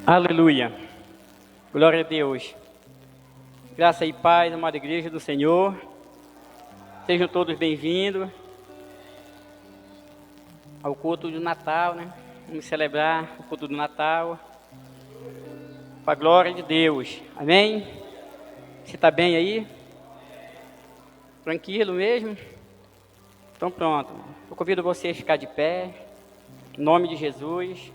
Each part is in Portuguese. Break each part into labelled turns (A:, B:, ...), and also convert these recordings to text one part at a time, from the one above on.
A: Aleluia. Glória a Deus. Graça e paz, amada igreja do Senhor. Sejam todos bem-vindos ao culto do Natal, né? Vamos celebrar o culto do Natal para a glória de Deus. Amém? Você está bem aí? Tranquilo mesmo? Então pronto. Eu convido você a ficar de pé. Em nome de Jesus.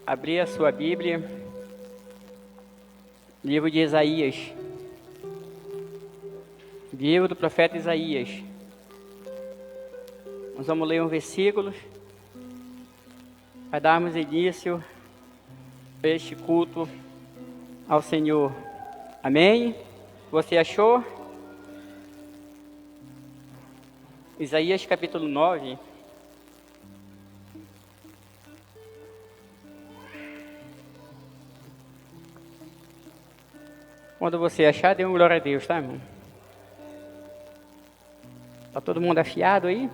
A: Abrir a sua Bíblia, livro de Isaías, livro do profeta Isaías. Nós vamos ler um versículo para darmos início a este culto ao Senhor. Amém? Você achou? Isaías capítulo 9. Quando você achar, dê uma glória a Deus, tá, irmão? Tá todo mundo afiado aí?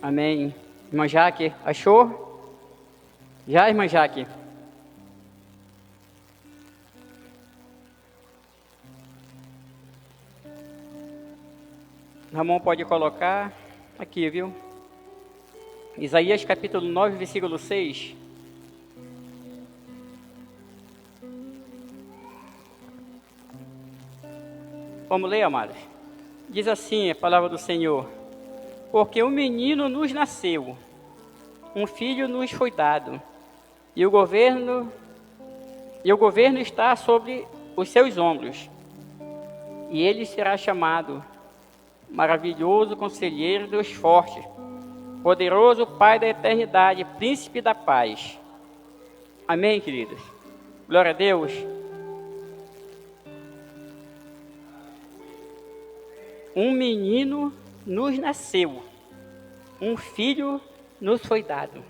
A: Amém. Irmã Jaque, achou? Já, irmã Jaque? Ramon pode colocar aqui, viu? Isaías capítulo 9, versículo 6. Vamos ler, amados? Diz assim a palavra do Senhor: porque um menino nos nasceu, um filho nos foi dado, e o governo está sobre os seus ombros, e ele será chamado Maravilhoso Conselheiro, Deus Forte, Poderoso Pai da Eternidade, Príncipe da Paz. Amém, queridos? Glória a Deus. Um menino nos nasceu, um filho nos foi dado.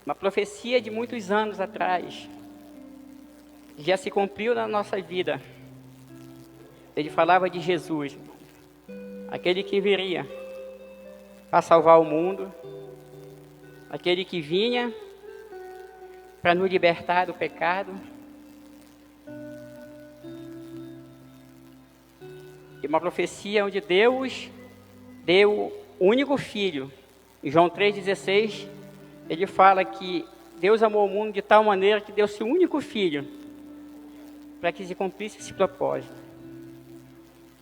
A: Uma profecia de muitos anos atrás, já se cumpriu na nossa vida. Ele falava de Jesus, aquele que viria para salvar o mundo, aquele que vinha para nos libertar do pecado. E uma profecia onde Deus deu o único filho. Em João 3,16, ele fala que Deus amou o mundo de tal maneira que deu seu único filho para que se cumprisse esse propósito.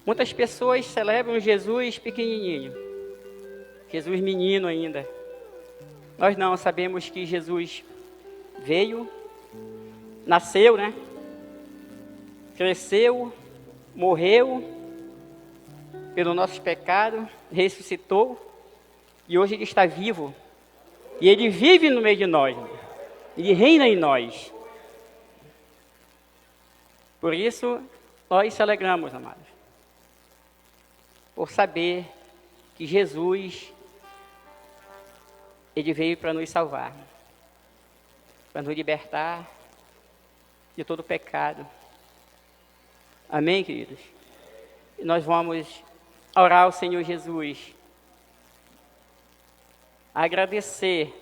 A: Muitas pessoas celebram Jesus pequenininho, Jesus menino ainda. Nós não sabemos que Jesus veio, nasceu, né? Cresceu, morreu pelo nosso pecado, ressuscitou, e hoje Ele está vivo, e Ele vive no meio de nós, Ele reina em nós. Por isso, nós se alegramos, amados, por saber que Jesus, Ele veio para nos salvar, para nos libertar de todo pecado. Amém, queridos? E nós vamos orar ao Senhor Jesus, agradecer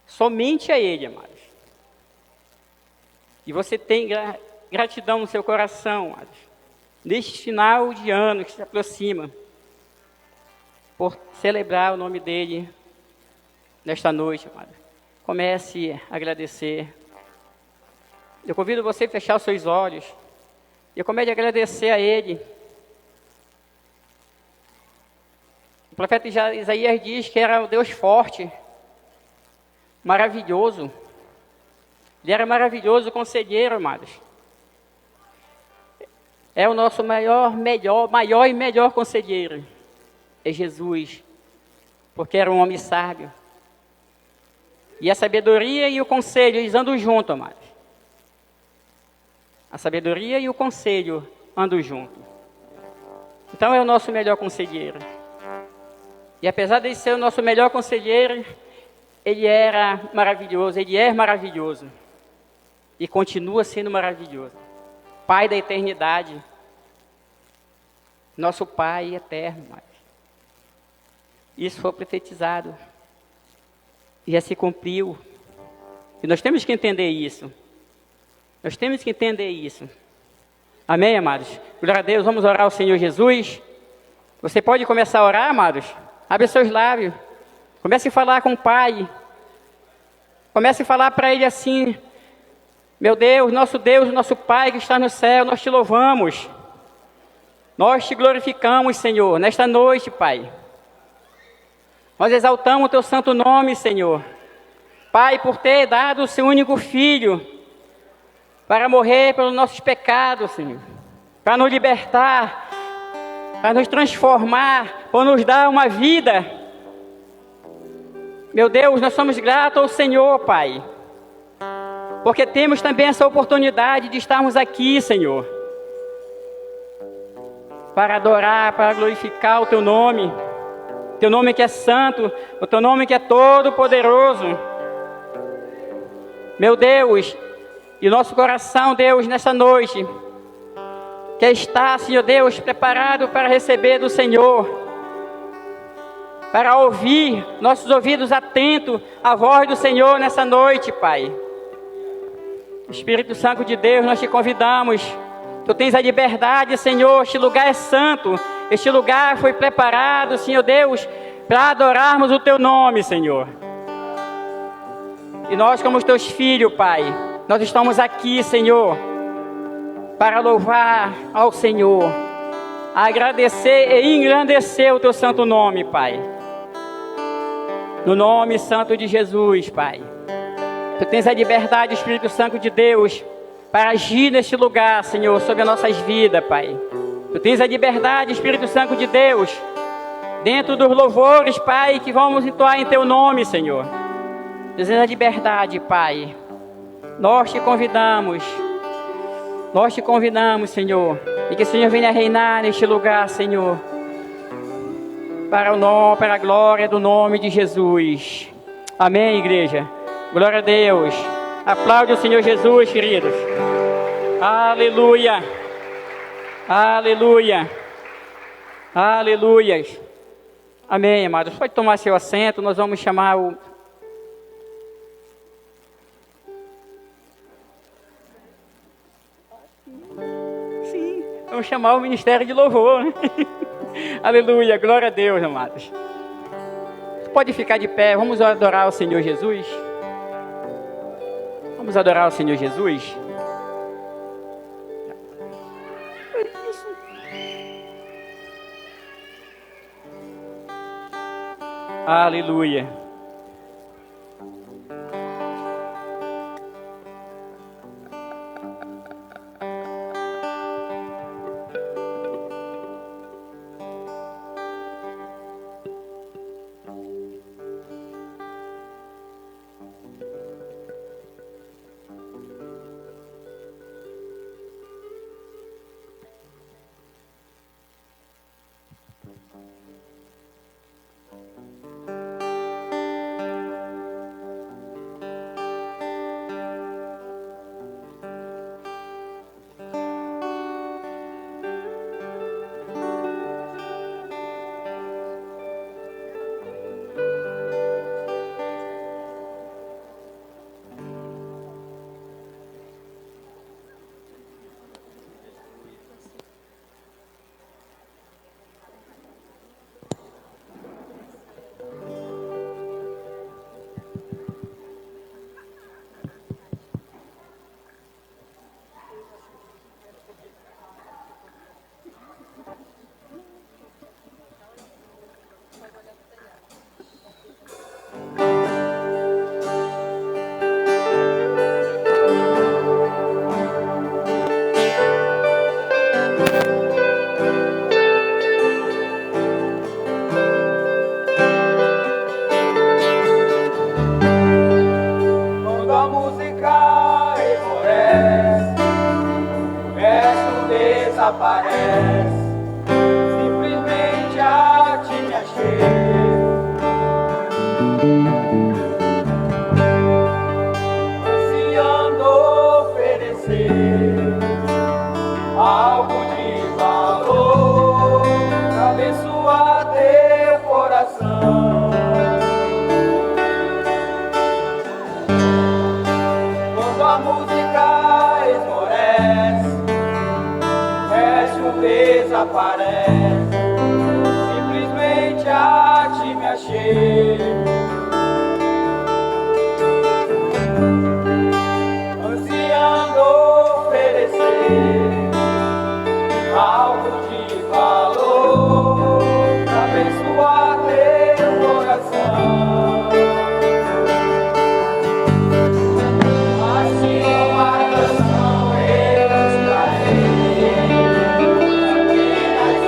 A: somente a Ele, amados. E você tem gratidão no seu coração, amados, neste final de ano que se aproxima, por celebrar o nome dEle nesta noite, amados. Comece a agradecer. Eu convido você a fechar os seus olhos e comece a agradecer a Ele. O profeta Isaías diz que era um Deus forte, maravilhoso. Ele era maravilhoso conselheiro, amados. É o nosso maior e melhor conselheiro. É Jesus, porque era um homem sábio. E a sabedoria e o conselho, eles andam juntos, amados. A sabedoria e o conselho andam juntos. Então é o nosso melhor conselheiro. E apesar de ser o nosso melhor conselheiro, Ele era maravilhoso, Ele é maravilhoso. E continua sendo maravilhoso. Pai da eternidade, nosso Pai eterno, amados. Isso foi profetizado. E já se cumpriu. E nós temos que entender isso. Nós temos que entender isso. Amém, amados? Glória a Deus, vamos orar ao Senhor Jesus. Você pode começar a orar, amados? Abre seus lábios. Comece a falar com o Pai. Comece a falar para Ele assim: meu Deus, nosso Pai que está no céu, nós te louvamos. Nós te glorificamos, Senhor, nesta noite, Pai. Nós exaltamos o teu santo nome, Senhor. Pai, por ter dado o seu único filho para morrer pelos nossos pecados, Senhor. Para nos libertar, para nos transformar, para nos dar uma vida. Meu Deus, nós somos gratos ao Senhor, Pai. Porque temos também essa oportunidade de estarmos aqui, Senhor. Para adorar, para glorificar o teu nome. Teu nome que é santo, o teu nome que é todo poderoso. Meu Deus, e nosso coração, Deus, nessa noite, quer estar, Senhor Deus, preparado para receber do Senhor, para ouvir, nossos ouvidos atentos à voz do Senhor nessa noite, Pai. Espírito Santo de Deus, nós te convidamos. Tu tens a liberdade, Senhor, este lugar é santo, este lugar foi preparado, Senhor Deus, para adorarmos o teu nome, Senhor. E nós, como os teus filhos, Pai, nós estamos aqui, Senhor, para louvar ao Senhor, agradecer e engrandecer o teu santo nome, Pai. No nome santo de Jesus, Pai. Tu tens a liberdade, Espírito Santo de Deus, para agir neste lugar, Senhor, sobre as nossas vidas, Pai. Tu tens a liberdade, Espírito Santo de Deus, dentro dos louvores, Pai, que vamos entoar em teu nome, Senhor. Tu tens a liberdade, Pai. Nós te convidamos, Senhor, e que o Senhor venha reinar neste lugar, Senhor, para a glória do nome de Jesus. Amém, igreja? Glória a Deus. Aplaude o Senhor Jesus, queridos. Aleluia. Aleluia. Aleluia. Amém, amados. Pode tomar seu assento. Nós vamos chamar o... Sim, vamos chamar o Ministério de Louvor, né? Aleluia. Glória a Deus, amados. Pode ficar de pé. Vamos adorar o Senhor Jesus. Vamos adorar o Senhor Jesus. Aleluia.
B: Aparece, simplesmente a ti me achei. Ansiando oferecer algo de valor. aparece. Simplesmente a ti me achei. Ansiando oferecer algo de valor pra abençoar teu coração. Assim uma canção eu estarei, apenas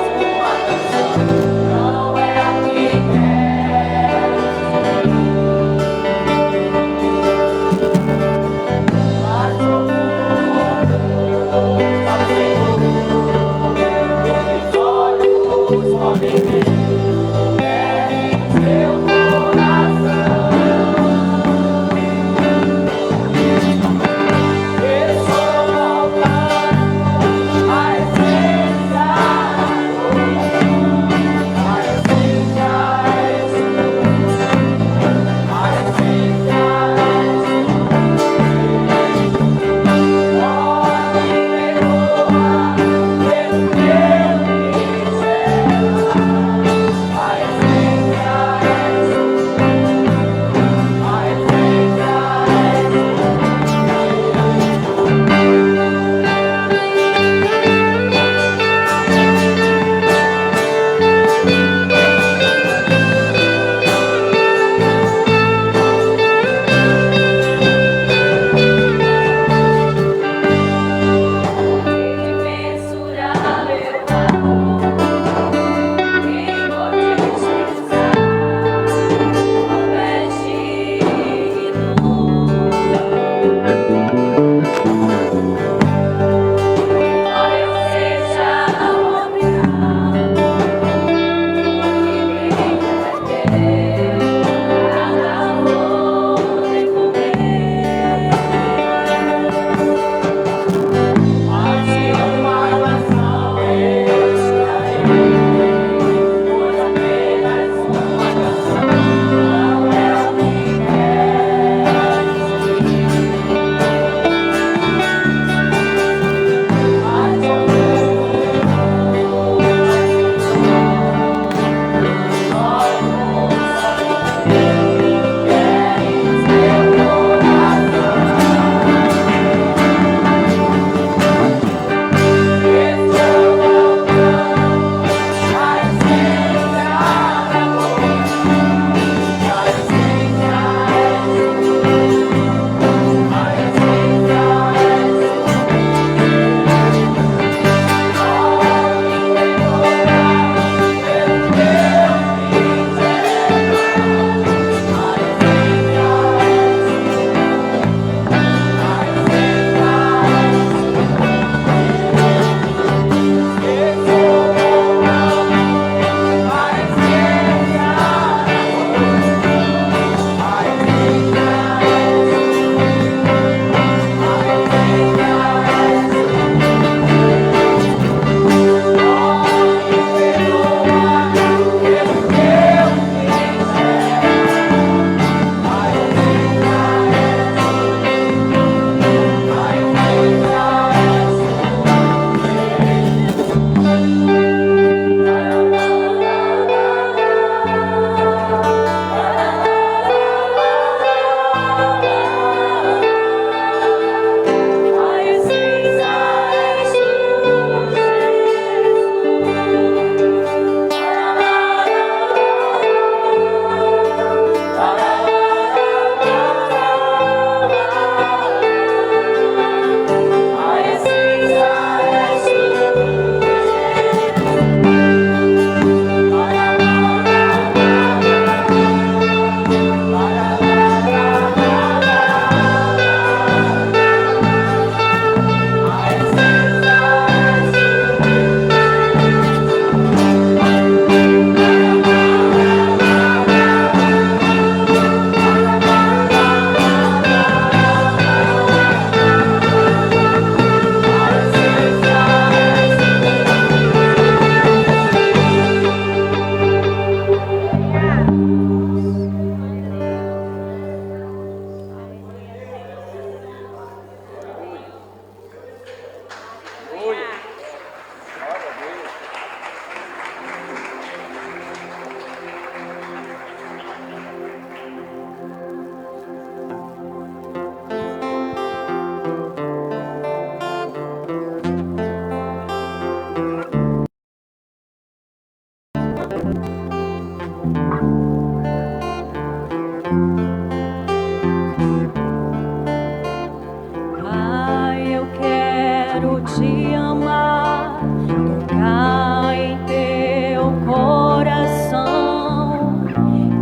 C: quero te amar, tocar em teu coração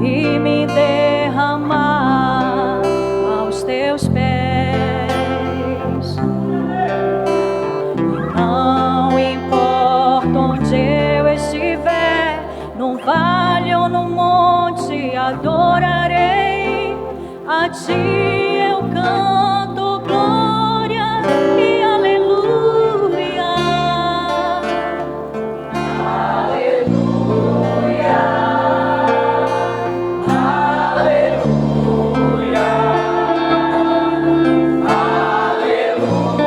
C: e me derramar aos teus pés. Não importa onde eu estiver, num vale ou no monte, adorarei a ti. Eu canto glória e aleluia. Aleluia. Aleluia. Aleluia.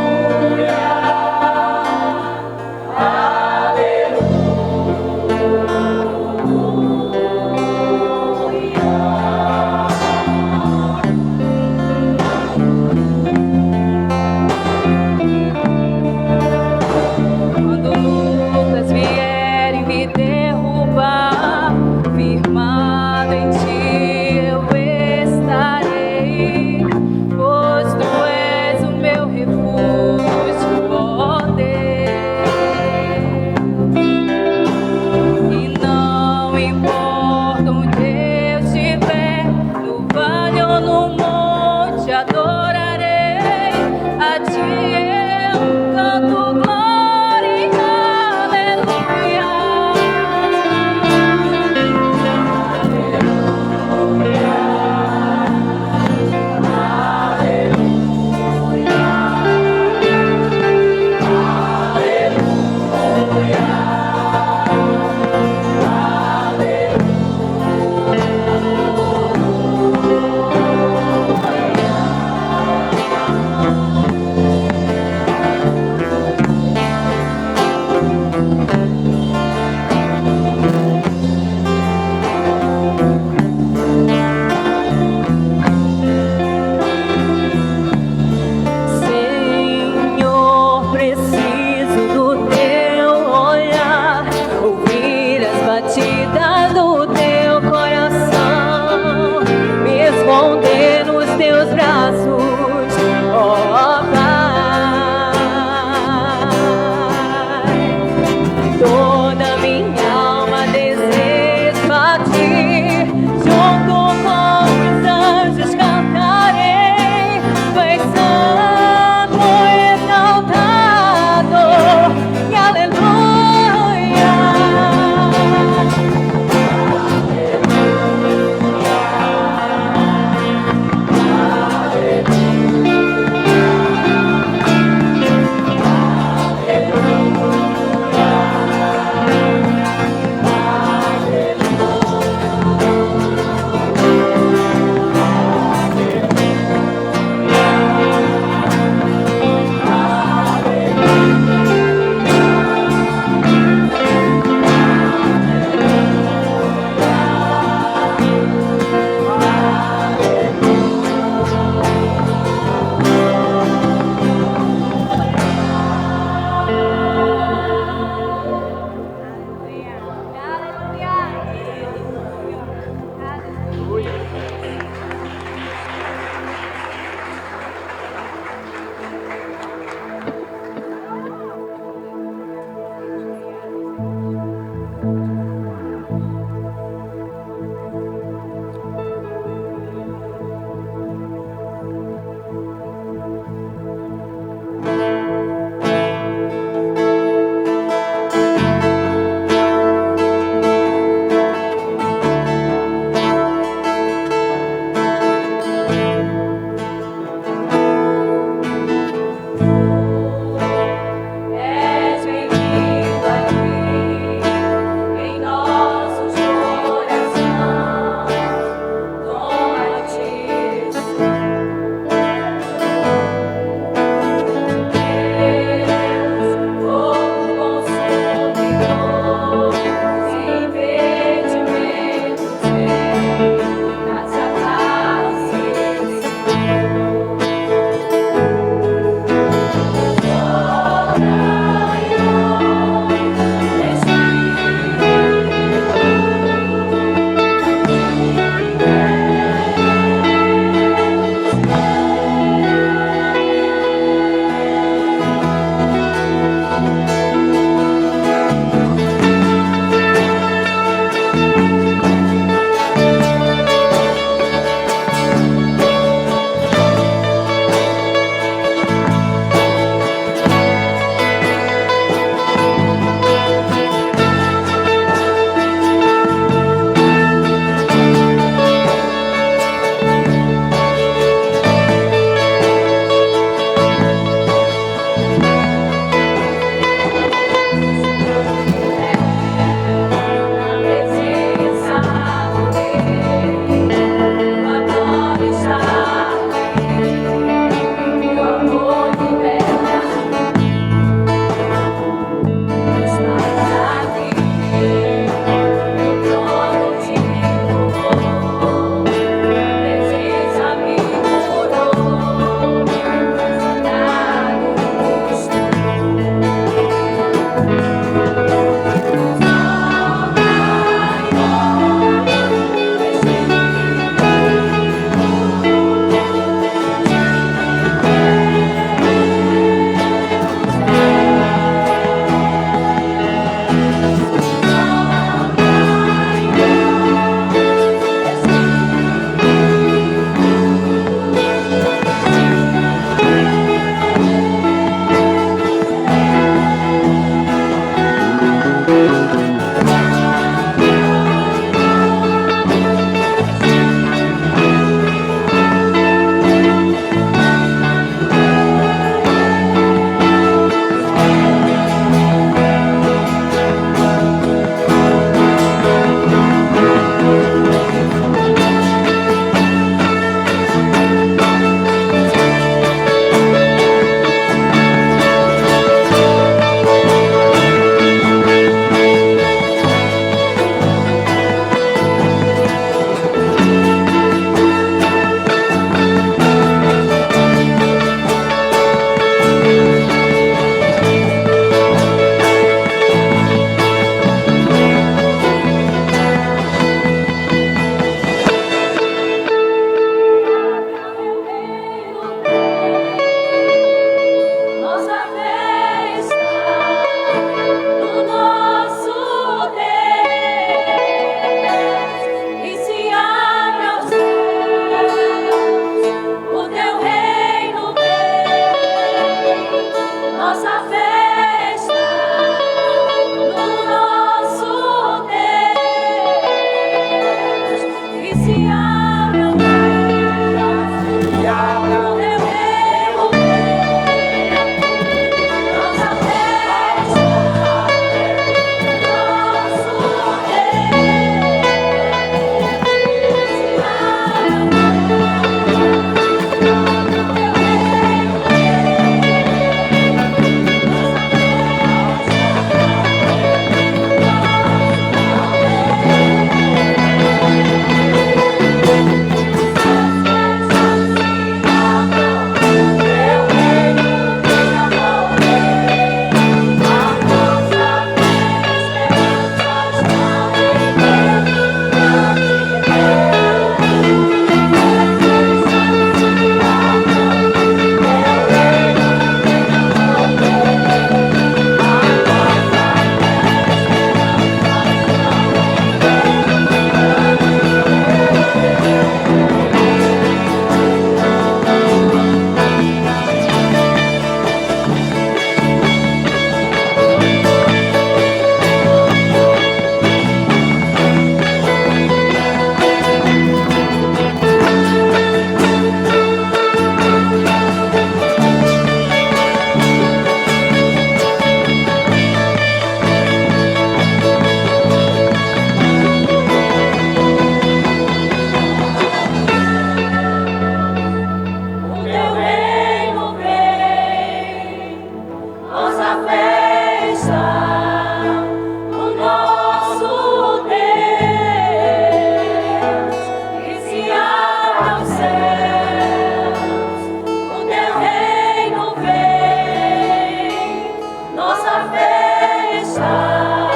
C: nossa fé está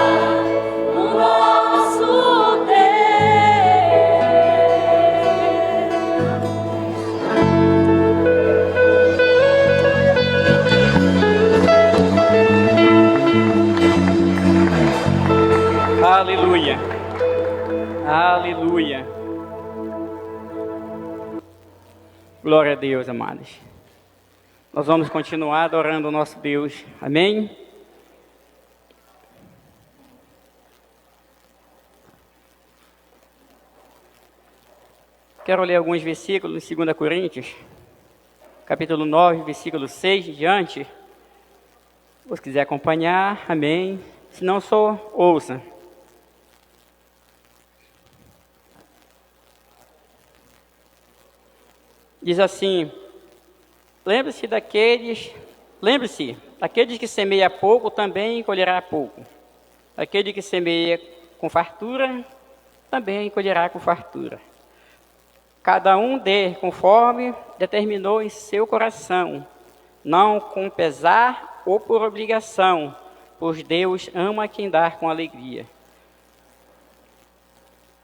C: no nosso Deus.
A: Aleluia. Aleluia. Glória a Deus, amados. Nós vamos continuar adorando o nosso Deus. Amém? Quero ler alguns versículos em 2 Coríntios, capítulo 9, versículo 6 em diante. Se quiser acompanhar, amém. Se não, só ouça. Diz assim: lembre-se, aqueles que semeia pouco também colherá pouco. Aquele que semeia com fartura também colherá com fartura. Cada um dê conforme determinou em seu coração, não com pesar ou por obrigação, pois Deus ama quem dá com alegria.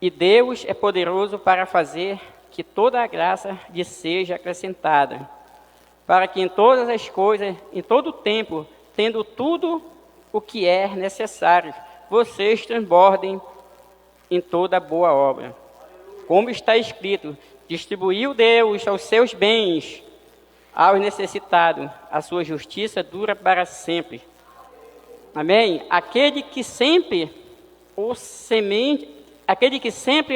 A: E Deus é poderoso para fazer que toda a graça lhe seja acrescentada, para que em todas as coisas, em todo o tempo, tendo tudo o que é necessário, vocês transbordem em toda boa obra. Como está escrito: distribuiu Deus aos seus bens aos necessitados, a sua justiça dura para sempre. Amém? Aquele que sempre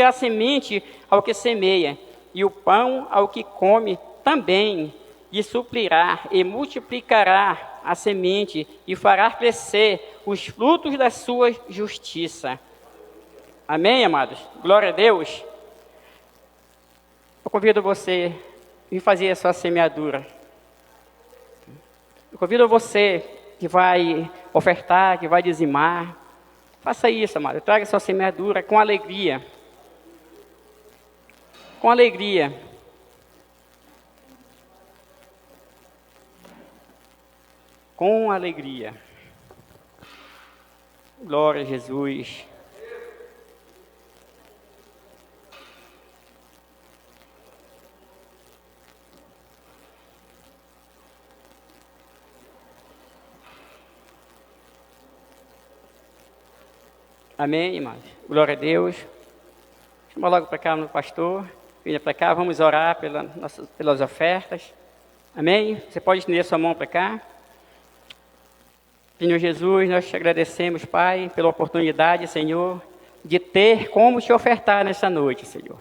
A: a semente ao que semeia, e o pão ao que come, também lhe suplirá e multiplicará a semente e fará crescer os frutos da sua justiça. Amém, amados? Glória a Deus. Eu convido você a vir fazer a sua semeadura. Eu convido você que vai ofertar, que vai dizimar. Faça isso, amado. Traga a sua semeadura com alegria. Com alegria. Com alegria. Glória a Jesus. Amém, irmãos? Glória a Deus. Chama logo para cá no pastor. Venha para cá, vamos orar pelas ofertas. Amém? Você pode estender sua mão para cá. Senhor Jesus, nós te agradecemos, Pai, pela oportunidade, Senhor, de ter como te ofertar nessa noite, Senhor.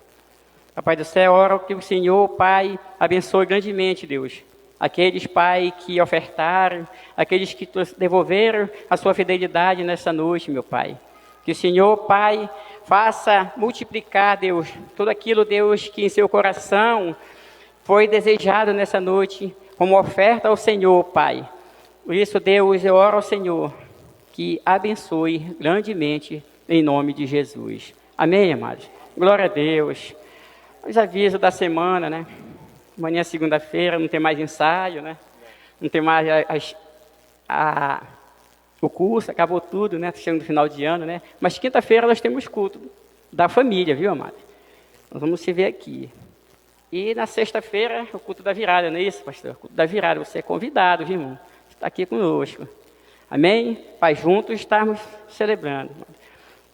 A: Papai do céu, oro que o Senhor, Pai, abençoe grandemente, Deus. Aqueles, Pai, que ofertaram, aqueles que devolveram a sua fidelidade nessa noite, meu Pai. Que o Senhor, Pai, faça multiplicar, Deus, tudo aquilo, Deus, que em seu coração foi desejado nessa noite, como oferta ao Senhor, Pai. Por isso, Deus, eu oro ao Senhor, que abençoe grandemente, em nome de Jesus. Amém, amados? Glória a Deus. Os avisos da semana, né? Amanhã, segunda-feira, não tem mais ensaio, né? Não tem mais o curso, acabou tudo, né? Chegando no final de ano, né? Mas quinta-feira nós temos culto da família, viu, amado? Nós vamos se ver aqui. E na sexta-feira, o culto da virada, não é isso, pastor? O culto da virada, você é convidado, viu, irmão? Está aqui conosco. Amém? Para juntos estarmos celebrando.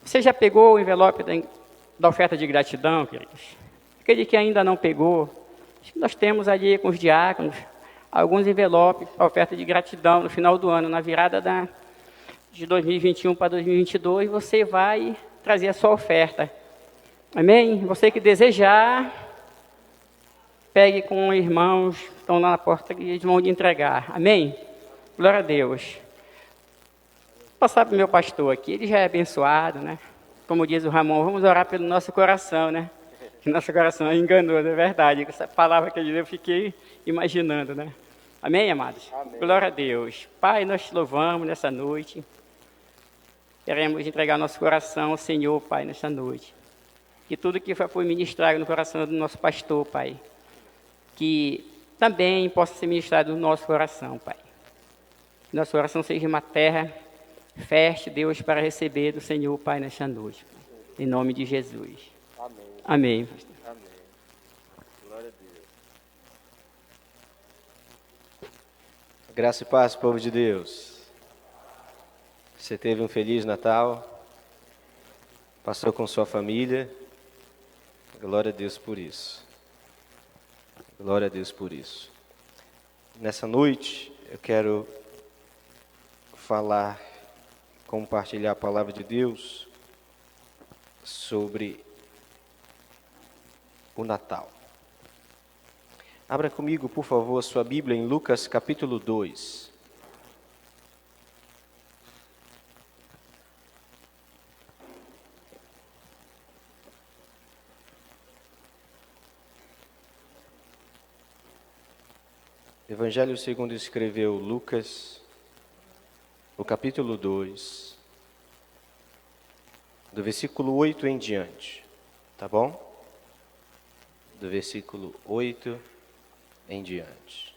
A: Você já pegou o envelope da oferta de gratidão, queridos? Aquele que ainda não pegou, nós temos ali com os diáconos alguns envelopes para oferta de gratidão no final do ano, na virada de 2021 para 2022, você vai trazer a sua oferta. Amém? Você que desejar, pegue com irmãos que estão lá na porta e eles vão lhe entregar. Amém? Glória a Deus. Vou passar para o meu pastor aqui, ele já é abençoado, né? Como diz o Ramon, vamos orar pelo nosso coração, né? Que nosso coração é enganoso, é verdade. Essa palavra que ele deu, eu fiquei imaginando, né? Amém, amados? Amém. Glória a Deus. Pai, nós te louvamos nessa noite. Queremos entregar nosso coração ao Senhor, Pai, nessa noite. Que tudo que foi ministrado no coração do nosso pastor, Pai, que também possa ser ministrado no nosso coração, Pai. Nossa oração seja uma terra fértil, Deus, para receber do Senhor, Pai, nesta noite. Em nome de Jesus.
D: Amém.
A: Amém, pastor.
D: Amém. Glória a Deus. Graça e paz, povo de Deus. Você teve um feliz Natal? Passou com sua família? Glória a Deus por isso. Glória a Deus por isso. Nessa noite, eu quero compartilhar a palavra de Deus sobre o Natal. Abra comigo, por favor, a sua Bíblia em Lucas capítulo 2. Evangelho segundo escreveu Lucas, o capítulo 2, do versículo 8 em diante, tá bom? Do versículo 8 em diante.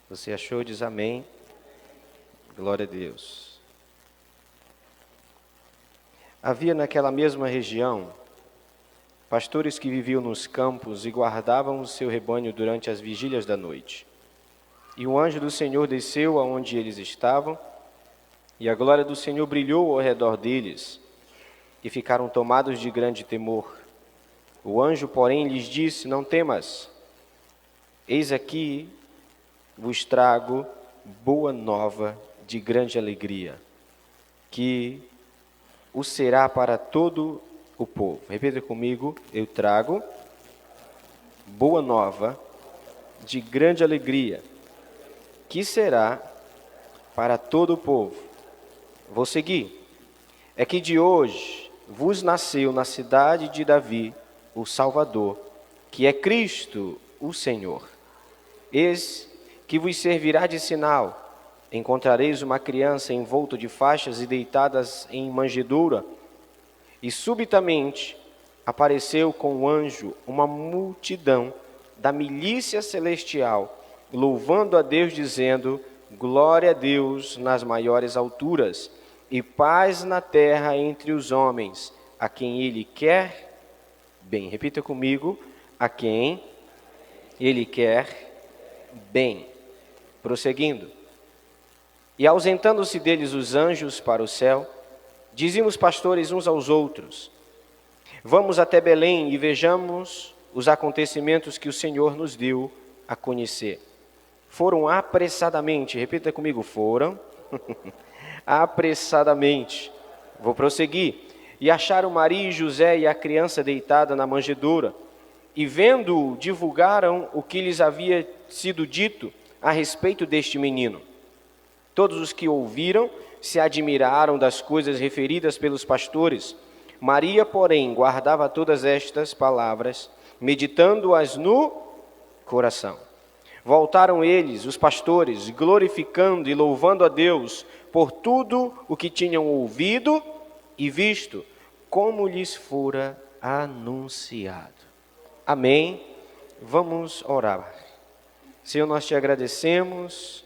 D: Você achou? Diz amém. Glória a Deus. Havia naquela mesma região pastores que viviam nos campos e guardavam o seu rebanho durante as vigílias da noite. E o anjo do Senhor desceu aonde eles estavam, e a glória do Senhor brilhou ao redor deles, e ficaram tomados de grande temor. O anjo, porém, lhes disse: não temas, eis aqui vos trago boa nova de grande alegria, que o será para todo o povo. Repita comigo: eu trago boa nova de grande alegria, que será para todo o povo. Vou seguir. É que de hoje vos nasceu na cidade de Davi o Salvador, que é Cristo o Senhor. Eis que vos servirá de sinal: encontrareis uma criança envolta de faixas e deitadas em manjedoura. E subitamente apareceu com o anjo uma multidão da milícia celestial, louvando a Deus, dizendo: glória a Deus nas maiores alturas, e paz na terra entre os homens, a quem Ele quer bem. Repita comigo: a quem Ele quer bem. Prosseguindo. E ausentando-se deles os anjos para o céu, diziam os pastores uns aos outros: vamos até Belém e vejamos os acontecimentos que o Senhor nos deu a conhecer. Foram apressadamente, repita comigo: foram apressadamente. Vou prosseguir. E acharam Maria e José e a criança deitada na manjedoura, e vendo-o, divulgaram o que lhes havia sido dito a respeito deste menino. Todos os que ouviram se admiraram das coisas referidas pelos pastores. Maria, porém, guardava todas estas palavras, meditando-as no coração. Voltaram eles, os pastores, glorificando e louvando a Deus por tudo o que tinham ouvido e visto, como lhes fora anunciado. Amém. Vamos orar. Senhor, nós te agradecemos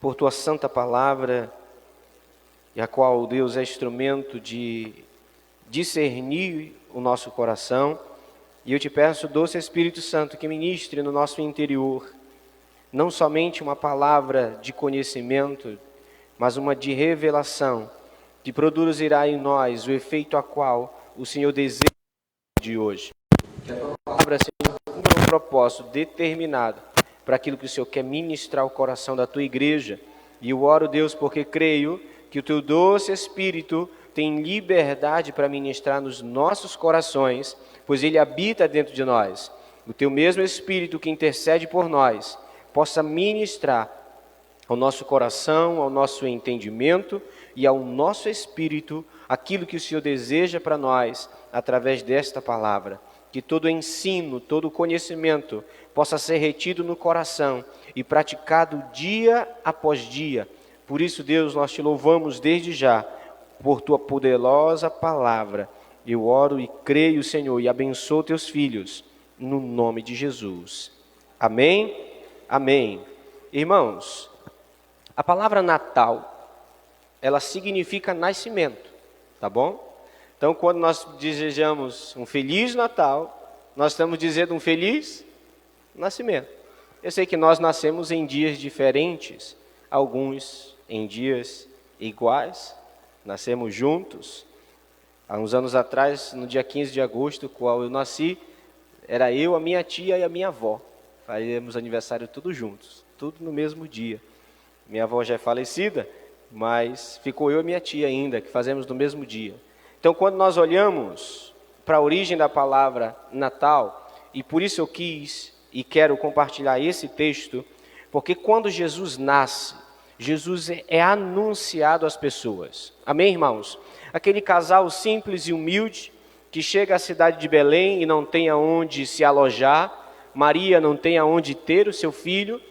D: por tua santa palavra, e a qual, Deus, é instrumento de discernir o nosso coração. E eu te peço, doce Espírito Santo, que ministre no nosso interior, não somente uma palavra de conhecimento, mas uma de revelação, que produzirá em nós o efeito a qual o Senhor deseja de hoje. Que a tua palavra, Senhor, cumpra um propósito determinado para aquilo que o Senhor quer ministrar ao coração da tua igreja. E eu oro, Deus, porque creio que o teu doce Espírito tem liberdade para ministrar nos nossos corações, pois ele habita dentro de nós. O teu mesmo Espírito que intercede por nós possa ministrar ao nosso coração, ao nosso entendimento e ao nosso espírito aquilo que o Senhor deseja para nós através desta palavra. Que todo ensino, todo conhecimento possa ser retido no coração e praticado dia após dia Por isso, Deus, nós te louvamos desde já por tua poderosa palavra. Eu oro e creio, Senhor, e abençoo teus filhos, no nome de Jesus. Amém? Amém. Irmãos, a palavra Natal, ela significa nascimento, tá bom? Então, quando nós desejamos um Feliz Natal, nós estamos dizendo um Feliz Nascimento. Eu sei que nós nascemos em dias diferentes, alguns em dias iguais, nascemos juntos. Há uns anos atrás, no dia 15 de agosto, qual eu nasci, era eu, a minha tia e a minha avó. Fazíamos aniversário todos juntos, tudo no mesmo dia. Minha avó já é falecida, mas ficou eu e minha tia ainda, que fazemos no mesmo dia. Então, quando nós olhamos para a origem da palavra Natal, e por isso eu quis e quero compartilhar esse texto, porque quando Jesus nasce, Jesus é anunciado às pessoas. Amém, irmãos? Aquele casal simples e humilde que chega à cidade de Belém e não tem aonde se alojar, Maria não tem aonde ter o seu filho,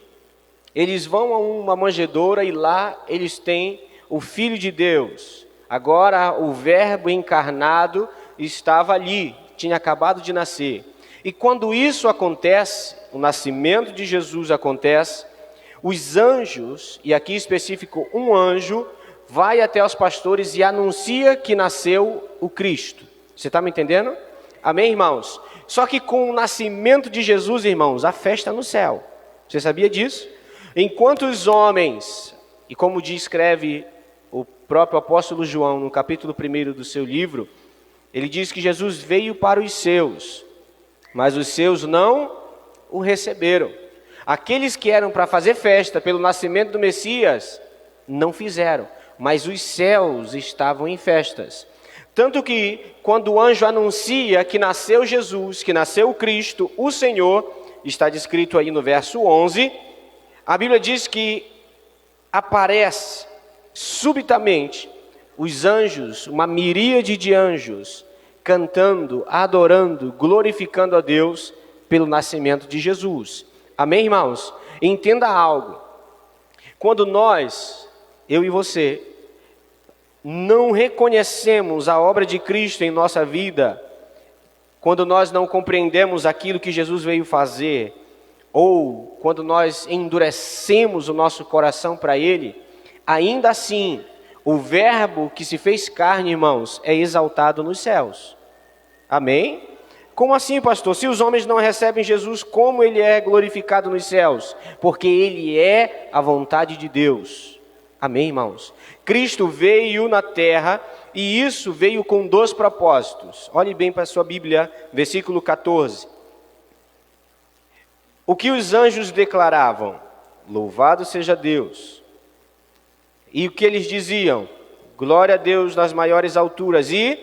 D: eles vão a uma manjedoura e lá eles têm o Filho de Deus. Agora o Verbo encarnado estava ali, tinha acabado de nascer. E quando isso acontece, o nascimento de Jesus acontece, os anjos, e aqui em específico um anjo, vai até os pastores e anuncia que nasceu o Cristo. Você está me entendendo? Amém, irmãos? Só que com o nascimento de Jesus, irmãos, a festa no céu. Você sabia disso? Enquanto os homens, e como descreve o próprio apóstolo João no capítulo 1 do seu livro, ele diz que Jesus veio para os seus, mas os seus não o receberam. Aqueles que eram para fazer festa pelo nascimento do Messias, não fizeram, mas os céus estavam em festas. Tanto que, quando o anjo anuncia que nasceu Jesus, que nasceu o Cristo, o Senhor, está descrito aí no verso 11, a Bíblia diz que aparece subitamente os anjos, uma miríade de anjos, cantando, adorando, glorificando a Deus pelo nascimento de Jesus. Amém, irmãos? Entenda algo. Quando nós, eu e você, não reconhecemos a obra de Cristo em nossa vida, quando nós não compreendemos aquilo que Jesus veio fazer, ou quando nós endurecemos o nosso coração para Ele, ainda assim, o Verbo que se fez carne, irmãos, é exaltado nos céus. Amém? Como assim, pastor? Se os homens não recebem Jesus, como Ele é glorificado nos céus? Porque Ele é a vontade de Deus. Amém, irmãos? Cristo veio na terra e isso veio com 2 propósitos. Olhe bem para a sua Bíblia, versículo 14. O que os anjos declaravam? Louvado seja Deus. E o que eles diziam? Glória a Deus nas maiores alturas e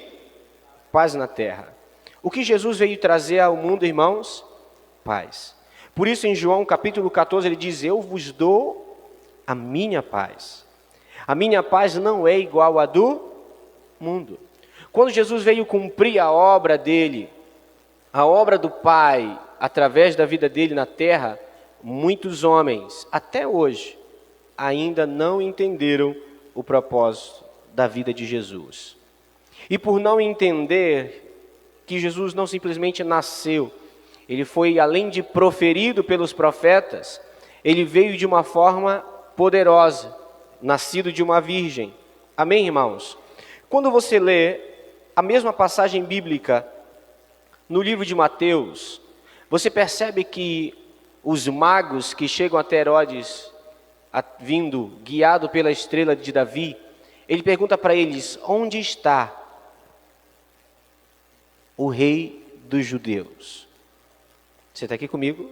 D: paz na terra. O que Jesus veio trazer ao mundo, irmãos? Paz. Por isso em João capítulo 14 ele diz, eu vos dou a minha paz. A minha paz não é igual à do mundo. Quando Jesus veio cumprir a obra dele, a obra do Pai, através da vida dele na terra, muitos homens, até hoje, ainda não entenderam o propósito da vida de Jesus. E por não entender que Jesus não simplesmente nasceu, ele foi, além de proferido pelos profetas, ele veio de uma forma poderosa, nascido de uma virgem. Amém, irmãos? Quando você lê a mesma passagem bíblica no livro de Mateus, você percebe que os magos que chegam até Herodes, vindo, guiado pela estrela de Davi, ele pergunta para eles, onde está o rei dos judeus? Você está aqui comigo?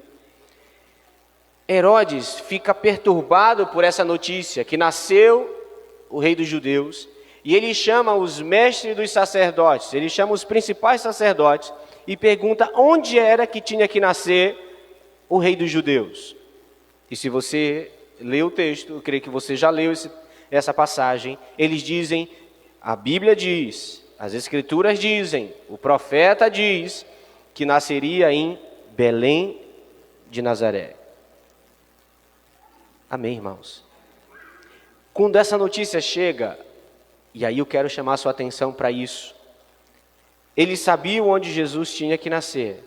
D: Herodes fica perturbado por essa notícia, que nasceu o rei dos judeus, e ele chama os mestres dos sacerdotes, ele chama os principais sacerdotes, e pergunta onde era que tinha que nascer o rei dos judeus. E se você lê o texto, eu creio que você já leu essa passagem, eles dizem, a Bíblia diz, as Escrituras dizem, o profeta diz, que nasceria em Belém de Nazaré. Amém, irmãos? Quando essa notícia chega, e aí eu quero chamar a sua atenção para isso, eles sabiam onde Jesus tinha que nascer.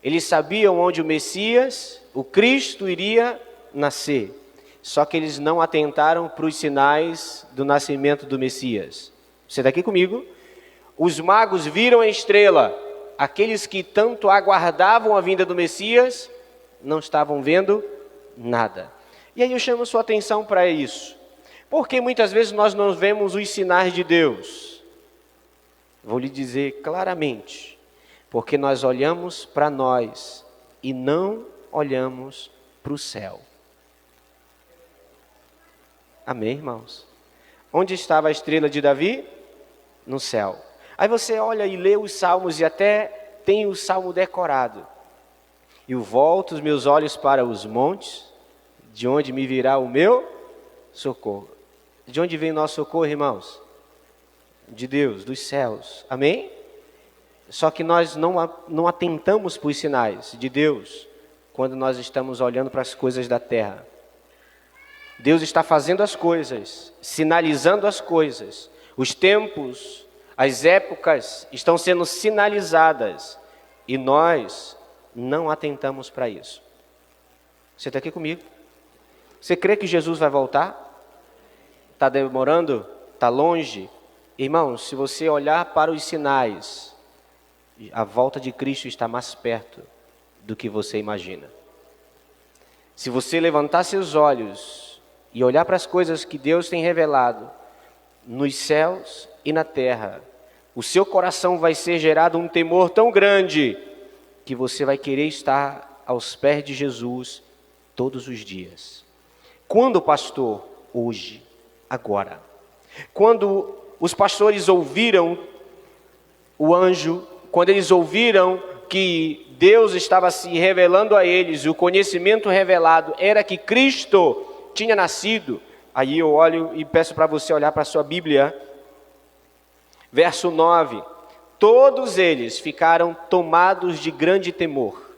D: Eles sabiam onde o Messias, o Cristo, iria nascer. Só que eles não atentaram para os sinais do nascimento do Messias. Você está aqui comigo? Os magos viram a estrela. Aqueles que tanto aguardavam a vinda do Messias, não estavam vendo nada. E aí eu chamo sua atenção para isso. Porque muitas vezes nós não vemos os sinais de Deus. Vou lhe dizer claramente. Porque nós olhamos para nós e não olhamos para o céu. Amém, irmãos? Onde estava a estrela de Davi? No céu. Aí você olha e lê os salmos e até tem o salmo decorado. Eu volto os meus olhos para os montes, de onde me virá o meu socorro. De onde vem o nosso socorro, irmãos? De Deus, dos céus. Amém? Só que nós não atentamos para os sinais de Deus quando nós estamos olhando para as coisas da terra. Deus está fazendo as coisas, sinalizando as coisas. Os tempos, as épocas estão sendo sinalizadas e nós não atentamos para isso. Você está aqui comigo? Você crê que Jesus vai voltar? Está demorando? Está longe? Irmãos, se você olhar para os sinais, a volta de Cristo está mais perto do que você imagina. Se você levantar seus olhos e olhar para as coisas que Deus tem revelado nos céus e na terra, o seu coração vai ser gerado um temor tão grande que você vai querer estar aos pés de Jesus todos os dias. Quando, pastor? Hoje, agora. Quando os pastores ouviram o anjo, quando eles ouviram que Deus estava se revelando a eles, o conhecimento revelado era que Cristo tinha nascido, aí eu olho e peço para você olhar para a sua Bíblia, verso 9, todos eles ficaram tomados de grande temor,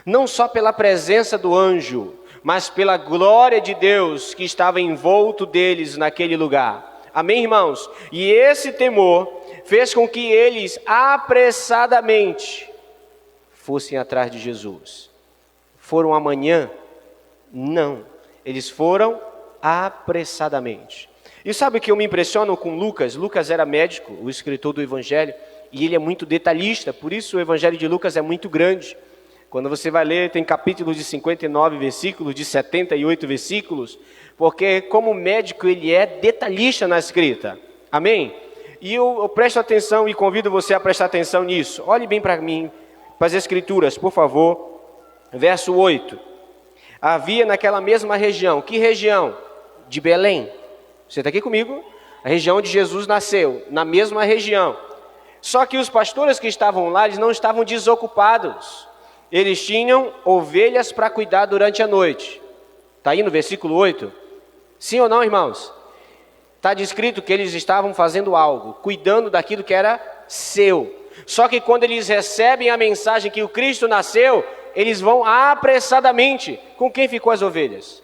D: não só pela presença do anjo, mas pela glória de Deus que estava envolto deles naquele lugar. Amém, irmãos? E esse temor fez com que eles apressadamente fossem atrás de Jesus. Foram amanhã? Não. Eles foram apressadamente. E sabe o que eu me impressiono com Lucas? Lucas era médico, o escritor do Evangelho, e ele é muito detalhista, por isso o Evangelho de Lucas é muito grande. Quando você vai ler, tem capítulos de 59 versículos, de 78 versículos, porque como médico ele é detalhista na escrita. Amém? E eu presto atenção e convido você a prestar atenção nisso. Olhe bem para mim, para as escrituras, por favor. Verso 8. Havia naquela mesma região, que região? De Belém. Você está aqui comigo? A região onde Jesus nasceu, na mesma região. Só que os pastores que estavam lá, eles não estavam desocupados. Eles tinham ovelhas para cuidar durante a noite. Está aí no versículo 8? Sim ou não, irmãos? Está descrito que eles estavam fazendo algo, cuidando daquilo que era seu. Só que quando eles recebem a mensagem que o Cristo nasceu, eles vão apressadamente. Com quem ficou as ovelhas?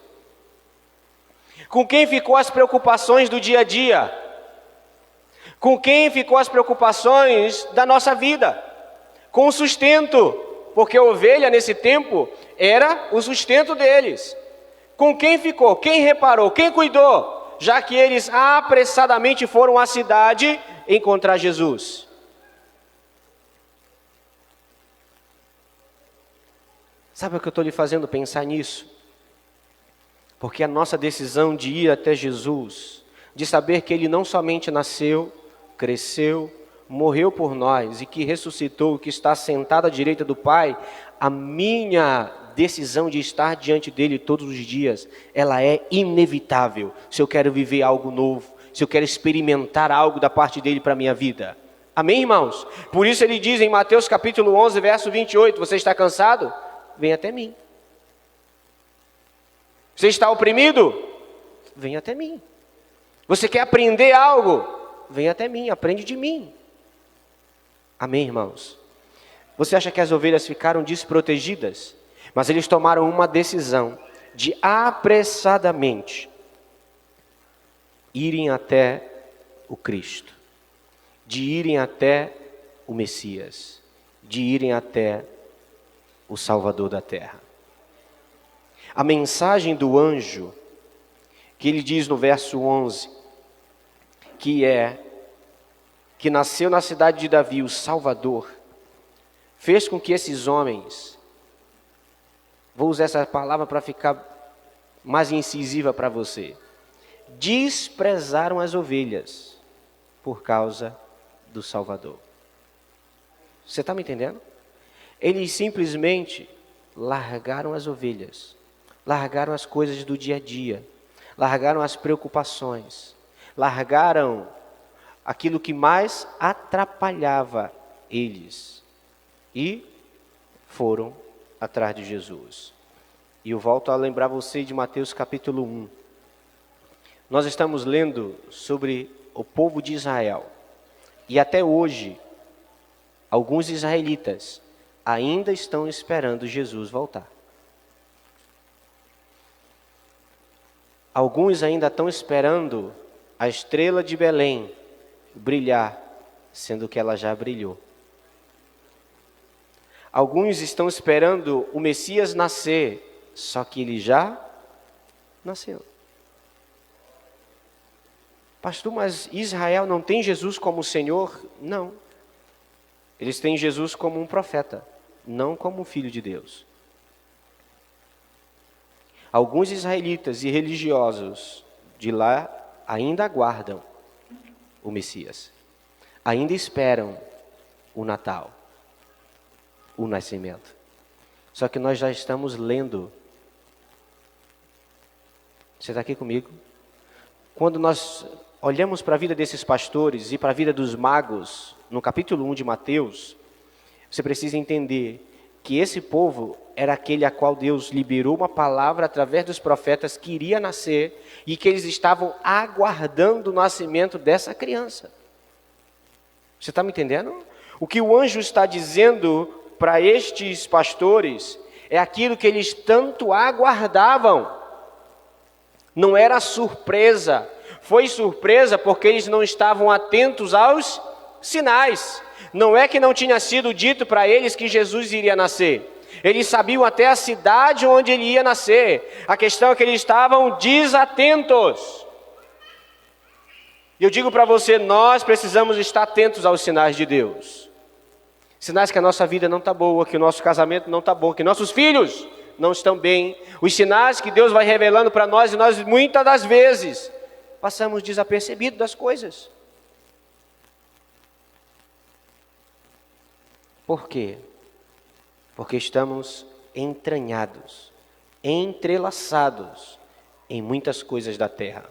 D: Com quem ficou as preocupações do dia a dia? Com quem ficou as preocupações da nossa vida? Com o sustento, porque a ovelha nesse tempo era o sustento deles. Com quem ficou? Quem reparou? Quem cuidou? Já que eles apressadamente foram à cidade encontrar Jesus. Sabe o que eu estou lhe fazendo pensar nisso? Porque a nossa decisão de ir até Jesus, de saber que Ele não somente nasceu, cresceu, morreu por nós e que ressuscitou, que está sentado à direita do Pai, a minha decisão de estar diante dEle todos os dias, ela é inevitável. Se eu quero viver algo novo, se eu quero experimentar algo da parte dEle para a minha vida. Amém, irmãos? Por isso Ele diz em Mateus capítulo 11, verso 28, você está cansado? Vem até mim. Você está oprimido? Vem até mim. Você quer aprender algo? Vem até mim, aprende de mim. Amém, irmãos? Você acha que as ovelhas ficaram desprotegidas? Mas eles tomaram uma decisão de apressadamente irem até o Cristo, de irem até o Messias, de irem até o Salvador da terra. A mensagem do anjo, que ele diz no verso 11, que nasceu na cidade de Davi o Salvador, fez com que esses homens, vou usar essa palavra para ficar mais incisiva para você, desprezaram as ovelhas por causa do Salvador. Você está me entendendo? Eles simplesmente largaram as ovelhas, largaram as coisas do dia a dia, largaram as preocupações, largaram aquilo que mais atrapalhava eles e foram atrás de Jesus. E eu volto a lembrar você de Mateus capítulo 1. Nós estamos lendo sobre o povo de Israel. E até hoje, alguns israelitas ainda estão esperando Jesus voltar. Alguns ainda estão esperando a estrela de Belém brilhar, sendo que ela já brilhou. Alguns estão esperando o Messias nascer, só que ele já nasceu. Pastor, mas Israel não tem Jesus como Senhor? Não. Eles têm Jesus como um profeta, não como um filho de Deus. Alguns israelitas e religiosos de lá ainda aguardam o Messias. Ainda esperam o Natal, o nascimento. Só que nós já estamos lendo. Você está aqui comigo? Quando nós olhamos para a vida desses pastores e para a vida dos magos, no capítulo 1 de Mateus, você precisa entender que esse povo era aquele a qual Deus liberou uma palavra através dos profetas que iria nascer e que eles estavam aguardando o nascimento dessa criança. Você está me entendendo? O que o anjo está dizendo para estes pastores é aquilo que eles tanto aguardavam. Não era surpresa, foi surpresa porque eles não estavam atentos aos sinais. Não é que não tinha sido dito para eles que Jesus iria nascer. Eles sabiam até a cidade onde ele ia nascer. A questão é que eles estavam desatentos. E eu digo para você, nós precisamos estar atentos aos sinais de Deus. Sinais que a nossa vida não está boa, que o nosso casamento não está bom, que nossos filhos não estão bem. Os sinais que Deus vai revelando para nós e nós muitas das vezes passamos desapercebidos das coisas. Por quê? Porque estamos entranhados, entrelaçados em muitas coisas da terra.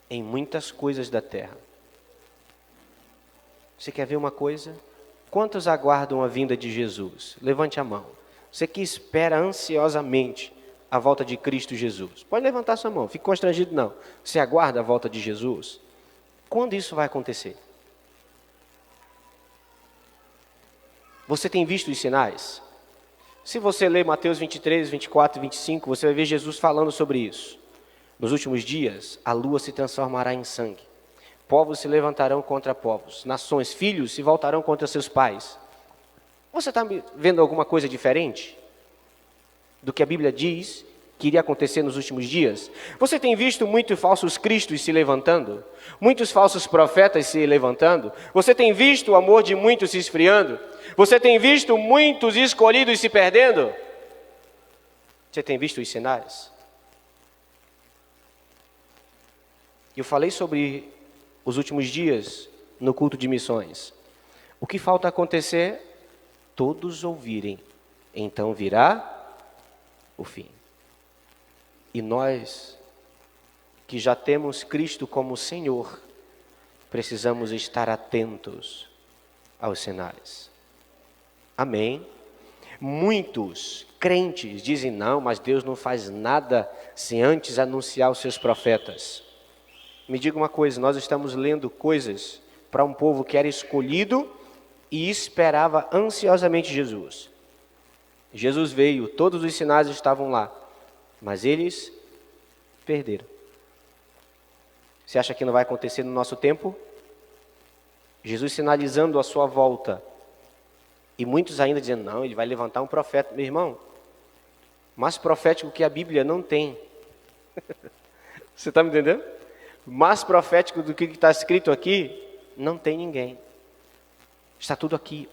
D: Em muitas coisas da terra. Você quer ver uma coisa? Quantos aguardam a vinda de Jesus? Levante a mão. Você que espera ansiosamente a volta de Cristo Jesus. Pode levantar sua mão, fique constrangido não. Você aguarda a volta de Jesus? Quando isso vai acontecer? Você tem visto os sinais? Se você ler Mateus 23, 24 e 25, você vai ver Jesus falando sobre isso. Nos últimos dias, a lua se transformará em sangue. Povos se levantarão contra povos. Nações, filhos se voltarão contra seus pais. Você está vendo alguma coisa diferente do que a Bíblia diz que iria acontecer nos últimos dias? Você tem visto muitos falsos cristos se levantando? Muitos falsos profetas se levantando? Você tem visto o amor de muitos se esfriando? Você tem visto muitos escolhidos se perdendo? Você tem visto os sinais? Eu falei sobre os últimos dias no culto de missões. O que falta acontecer? Todos ouvirem, então virá o fim. E nós, que já temos Cristo como Senhor, precisamos estar atentos aos sinais. Amém? Muitos crentes dizem, não, mas Deus não faz nada sem antes anunciar os seus profetas. Me diga uma coisa, nós estamos lendo coisas para um povo que era escolhido e esperava ansiosamente Jesus. Jesus veio, todos os sinais estavam lá, mas eles perderam. Você acha que não vai acontecer no nosso tempo? Jesus sinalizando a sua volta. E muitos ainda dizendo, não, ele vai levantar um profeta. Meu irmão, mais profético que a Bíblia não tem. Você está me entendendo? Mais profético do que está escrito aqui, não tem ninguém. Está tudo aqui.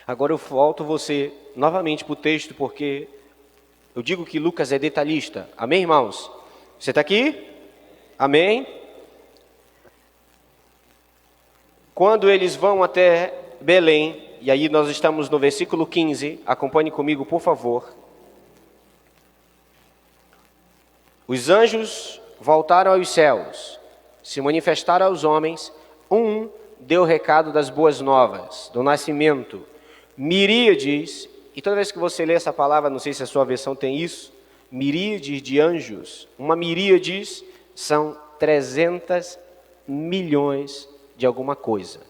D: Agora eu volto você novamente para o texto, porque eu digo que Lucas é detalhista. Amém, irmãos? Você está aqui? Amém? Quando eles vão até Belém, e aí nós estamos no versículo 15, acompanhe comigo, por favor. Os anjos voltaram aos céus, se manifestaram aos homens, um deu o recado das boas novas, do nascimento. Miríades, e toda vez que você lê essa palavra, não sei se a sua versão tem isso, miríades de anjos, uma miríades são 300 milhões de alguma coisa,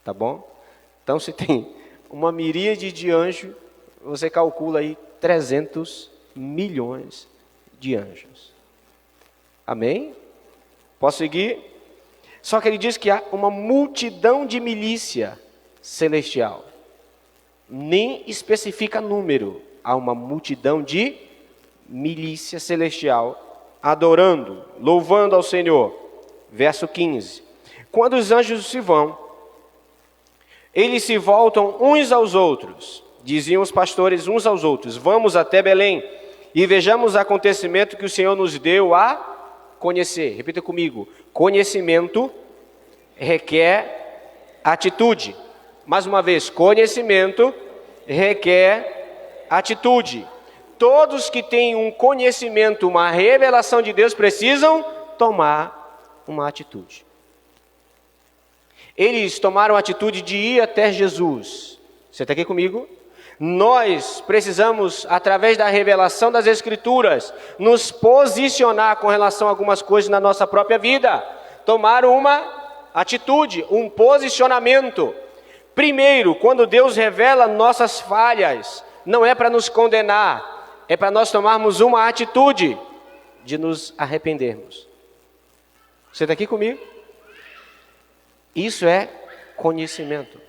D: tá bom? Então se tem uma miríade de anjos, você calcula aí 300 milhões de anjos. Amém? Posso seguir? Só que ele diz que há uma multidão de milícia celestial. Nem especifica número. Há uma multidão de milícia celestial adorando, louvando ao Senhor. Verso 15. Quando os anjos se vão, eles se voltam uns aos outros. Diziam os pastores uns aos outros, vamos até Belém e vejamos o acontecimento que o Senhor nos deu a conhecer. Repita comigo. Conhecimento requer atitude. Mais uma vez, conhecimento requer atitude. Todos que têm um conhecimento, uma revelação de Deus, precisam tomar uma atitude. Eles tomaram a atitude de ir até Jesus. Você está aqui comigo? Nós precisamos, através da revelação das Escrituras, nos posicionar com relação a algumas coisas na nossa própria vida. Tomar uma atitude, um posicionamento. Primeiro, quando Deus revela nossas falhas, não é para nos condenar, é para nós tomarmos uma atitude de nos arrependermos. Você está aqui comigo? Isso é conhecimento.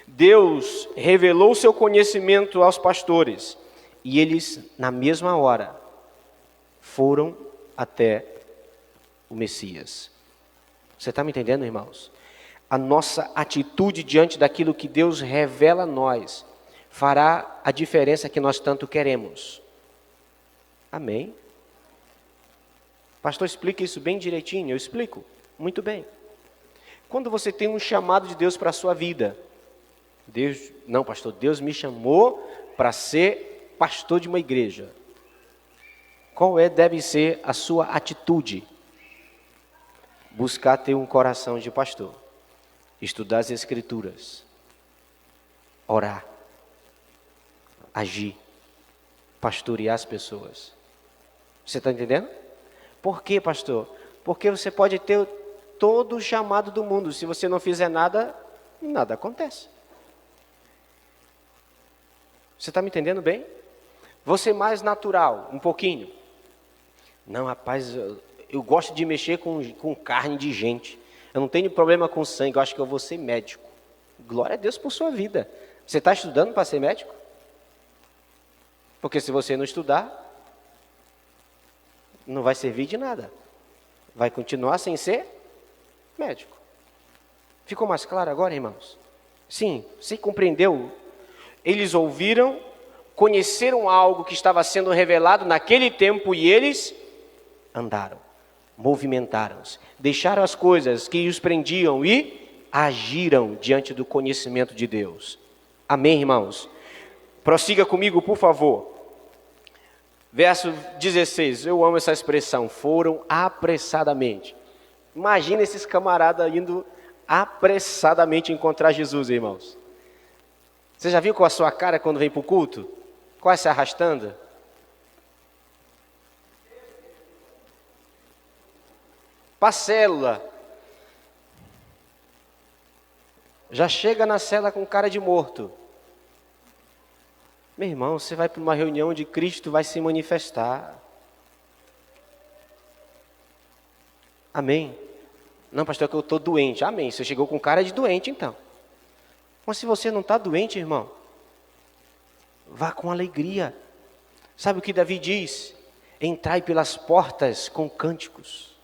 D: Deus revelou o seu conhecimento aos pastores e eles, na mesma hora, foram até o Messias. Você está me entendendo, irmãos? A nossa atitude diante daquilo que Deus revela a nós fará a diferença que nós tanto queremos. Amém? Pastor, explica isso bem direitinho. Eu explico. Muito bem. Quando você tem um chamado de Deus para a sua vida, não, pastor, Deus me chamou para ser pastor de uma igreja. Qual deve ser a sua atitude? Buscar ter um coração de pastor, estudar as Escrituras, orar, agir, pastorear as pessoas. Você está entendendo? Por quê, pastor? Porque você pode ter todo o chamado do mundo, se você não fizer nada, nada acontece. Você está me entendendo bem? Você mais natural, um pouquinho. Não, rapaz, eu gosto de mexer com carne de gente. Eu não tenho problema com sangue, eu acho que eu vou ser médico. Glória a Deus por sua vida. Você está estudando para ser médico? Porque se você não estudar, não vai servir de nada. Vai continuar sem ser médico. Ficou mais claro agora, irmãos? Sim, você compreendeu? Eles ouviram, conheceram algo que estava sendo revelado naquele tempo e eles andaram, movimentaram-se, deixaram as coisas que os prendiam e agiram diante do conhecimento de Deus. Amém, irmãos? Prossiga comigo, por favor. Verso 16, eu amo essa expressão, foram apressadamente. Imagina esses camaradas indo apressadamente encontrar Jesus, irmãos. Você já viu com a sua cara quando vem para o culto? Quase se arrastando? Para a célula. Já chega na cela com cara de morto. Meu irmão, você vai para uma reunião onde Cristo vai se manifestar. Amém? Não, pastor, é que eu estou doente. Amém, você chegou com cara de doente então. Mas se você não está doente, irmão, vá com alegria. Sabe o que Davi diz? Entrai pelas portas com cânticos.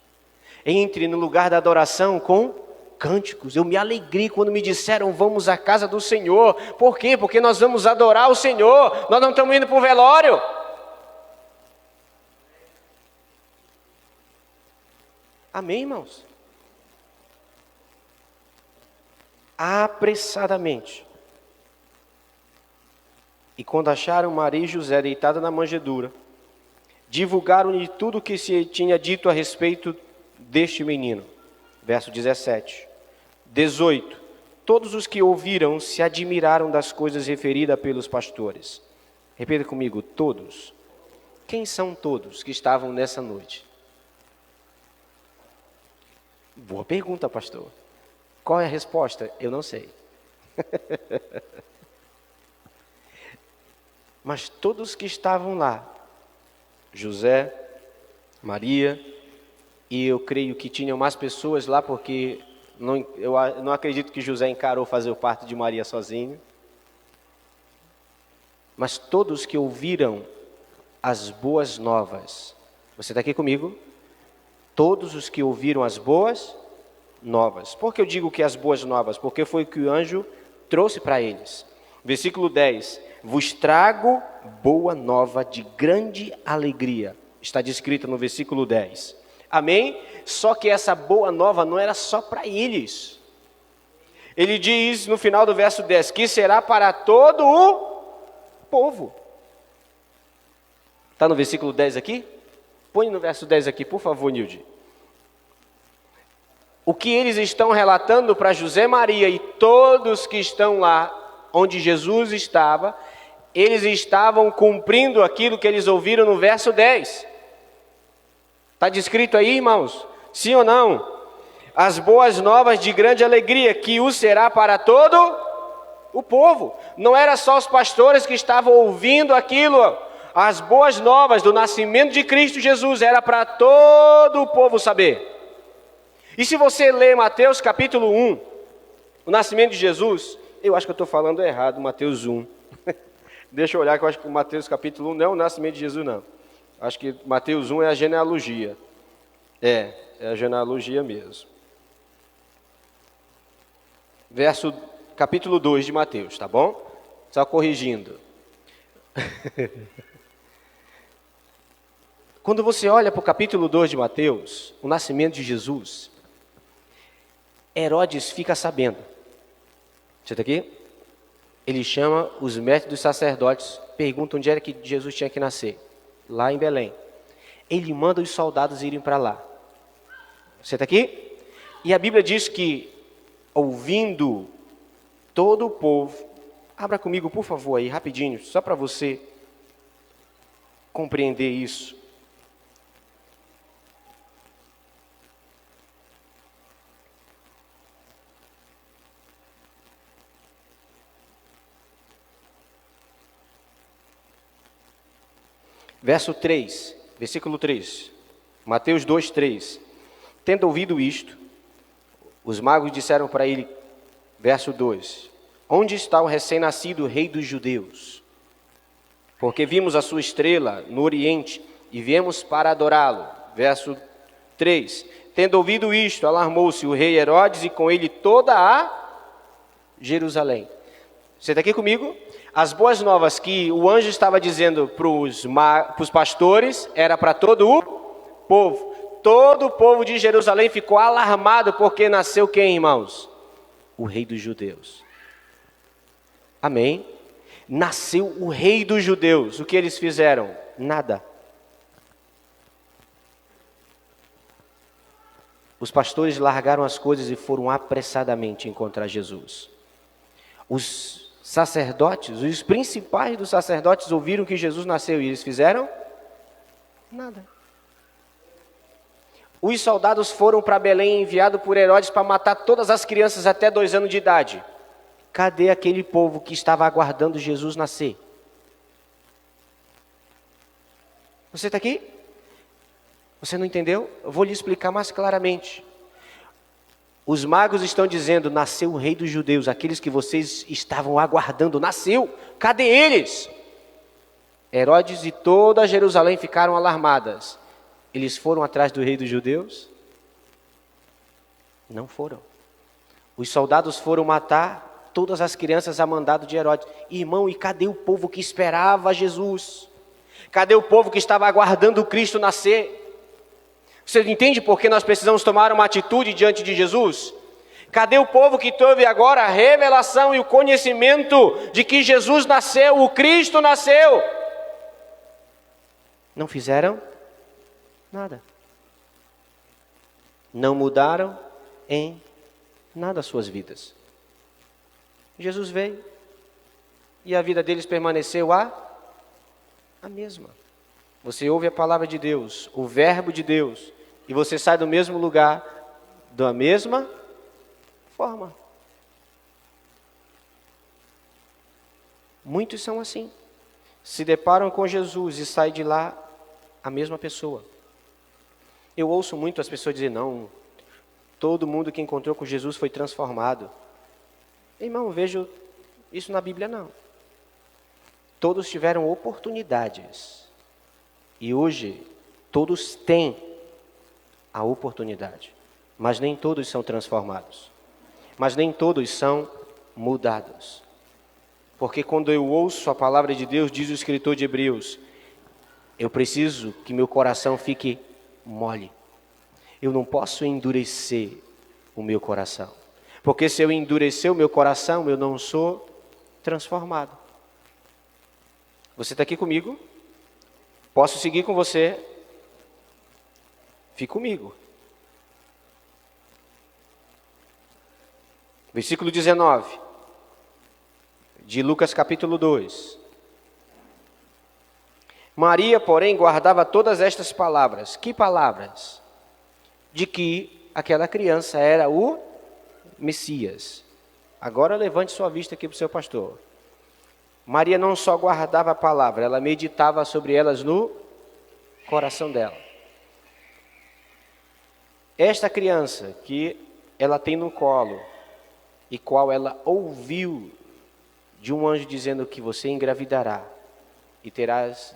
D: Entre no lugar da adoração com cânticos. Eu me alegrei quando me disseram, vamos à casa do Senhor. Por quê? Porque nós vamos adorar o Senhor. Nós não estamos indo para o velório. Amém, irmãos? Apressadamente. E quando acharam Maria e José deitada na manjedoura, divulgaram-lhe tudo o que se tinha dito a respeito deste menino. Verso 17. 18. Todos os que ouviram se admiraram das coisas referidas pelos pastores. Repita comigo, todos. Quem são todos que estavam nessa noite? Boa pergunta, pastor. Qual é a resposta? Eu não sei. Mas todos que estavam lá, José, Maria, e eu creio que tinham mais pessoas lá, porque eu não acredito que José encarou fazer o parto de Maria sozinho. Mas todos que ouviram as boas novas, você está aqui comigo? Todos os que ouviram as boas novas. Por que eu digo que as boas novas? Porque foi o que o anjo trouxe para eles. Versículo 10. Vos trago boa nova de grande alegria. Está descrita no versículo 10. Amém? Só que essa boa nova não era só para eles. Ele diz no final do verso 10, que será para todo o povo. Está no versículo 10 aqui? Põe no verso 10 aqui, por favor, Nilde. O que eles estão relatando para José, Maria e todos que estão lá, onde Jesus estava, eles estavam cumprindo aquilo que eles ouviram no verso 10. Está descrito aí, irmãos? Sim ou não? As boas novas de grande alegria, que o será para todo o povo. Não era só os pastores que estavam ouvindo aquilo. As boas novas do nascimento de Cristo Jesus era para todo o povo saber. E se você ler Mateus capítulo 1, o nascimento de Jesus, eu acho que eu estou falando errado, Mateus 1. Deixa eu olhar, que eu acho que o Mateus capítulo 1 não é o nascimento de Jesus, não. Acho que Mateus 1 é a genealogia. É a genealogia mesmo. Capítulo 2 de Mateus, tá bom? Só corrigindo. Quando você olha para o capítulo 2 de Mateus, o nascimento de Jesus, Herodes fica sabendo. Você está aqui? Ele chama os mestres dos sacerdotes, pergunta onde era que Jesus tinha que nascer. Lá em Belém. Ele manda os soldados irem para lá. Você está aqui? E a Bíblia diz que, ouvindo todo o povo, abra comigo por favor aí, rapidinho, só para você compreender isso. Verso 3, versículo 3, Mateus 2, 3. Tendo ouvido isto, os magos disseram para ele, verso 2, onde está o recém-nascido rei dos judeus? Porque vimos a sua estrela no oriente e viemos para adorá-lo. Verso 3, tendo ouvido isto, alarmou-se o rei Herodes e com ele toda a Jerusalém. Você está aqui comigo? As boas novas que o anjo estava dizendo para os pastores, era para todo o povo. Todo o povo de Jerusalém ficou alarmado, porque nasceu quem, irmãos? O rei dos judeus. Amém? Nasceu o rei dos judeus. O que eles fizeram? Nada. Os pastores largaram as coisas e foram apressadamente encontrar Jesus. Os sacerdotes, os principais dos sacerdotes ouviram que Jesus nasceu e eles fizeram nada. Os soldados foram para Belém enviados por Herodes para matar todas as crianças até 2 anos de idade. Cadê aquele povo que estava aguardando Jesus nascer? Você está aqui? Você não entendeu? Eu vou lhe explicar mais claramente. Os magos estão dizendo, nasceu o rei dos judeus, aqueles que vocês estavam aguardando, nasceu, cadê eles? Herodes e toda Jerusalém ficaram alarmadas. Eles foram atrás do rei dos judeus? Não foram. Os soldados foram matar todas as crianças a mandado de Herodes. Irmão, e cadê o povo que esperava Jesus? Cadê o povo que estava aguardando o Cristo nascer? Você entende por que nós precisamos tomar uma atitude diante de Jesus? Cadê o povo que teve agora a revelação e o conhecimento de que Jesus nasceu, o Cristo nasceu? Não fizeram nada. Não mudaram em nada as suas vidas. Jesus veio e a vida deles permaneceu a mesma. Você ouve a palavra de Deus, o verbo de Deus, e você sai do mesmo lugar, da mesma forma. Muitos são assim. Se deparam com Jesus e saem de lá a mesma pessoa. Eu ouço muito as pessoas dizer, não, todo mundo que encontrou com Jesus foi transformado. Irmão, eu vejo isso na Bíblia não. Todos tiveram oportunidades. E hoje, todos têm a oportunidade. Mas nem todos são transformados. Mas nem todos são mudados. Porque quando eu ouço a palavra de Deus, diz o escritor de Hebreus, eu preciso que meu coração fique mole. Eu não posso endurecer o meu coração. Porque se eu endurecer o meu coração, eu não sou transformado. Você está aqui comigo? Posso seguir com você? Fique comigo. Versículo 19. De Lucas capítulo 2. Maria, porém, guardava todas estas palavras. Que palavras? De que aquela criança era o Messias. Agora levante sua vista aqui para o seu pastor. Maria não só guardava a palavra, ela meditava sobre elas no coração dela. Esta criança que ela tem no colo, e qual ela ouviu de um anjo dizendo que você engravidará e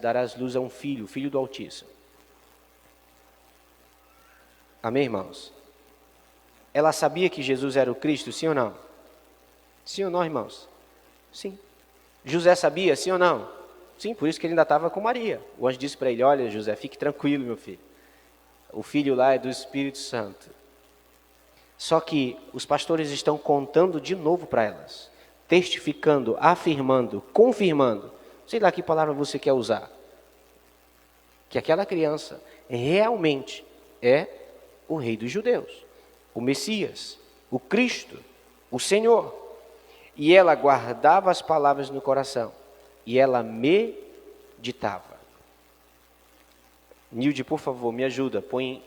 D: darás luz a um filho, filho do Altíssimo. Amém, irmãos? Ela sabia que Jesus era o Cristo, sim ou não? Sim ou não, irmãos? Sim. José sabia, sim ou não? Sim, por isso que ele ainda estava com Maria. O anjo disse para ele, olha José, fique tranquilo meu filho. O filho lá é do Espírito Santo. Só que os pastores estão contando de novo para elas. Testificando, afirmando, confirmando. Sei lá que palavra você quer usar. Que aquela criança realmente é o rei dos judeus. O Messias, o Cristo, o Senhor. E ela guardava as palavras no coração. E ela meditava. Nilde, por favor, me ajuda. Põe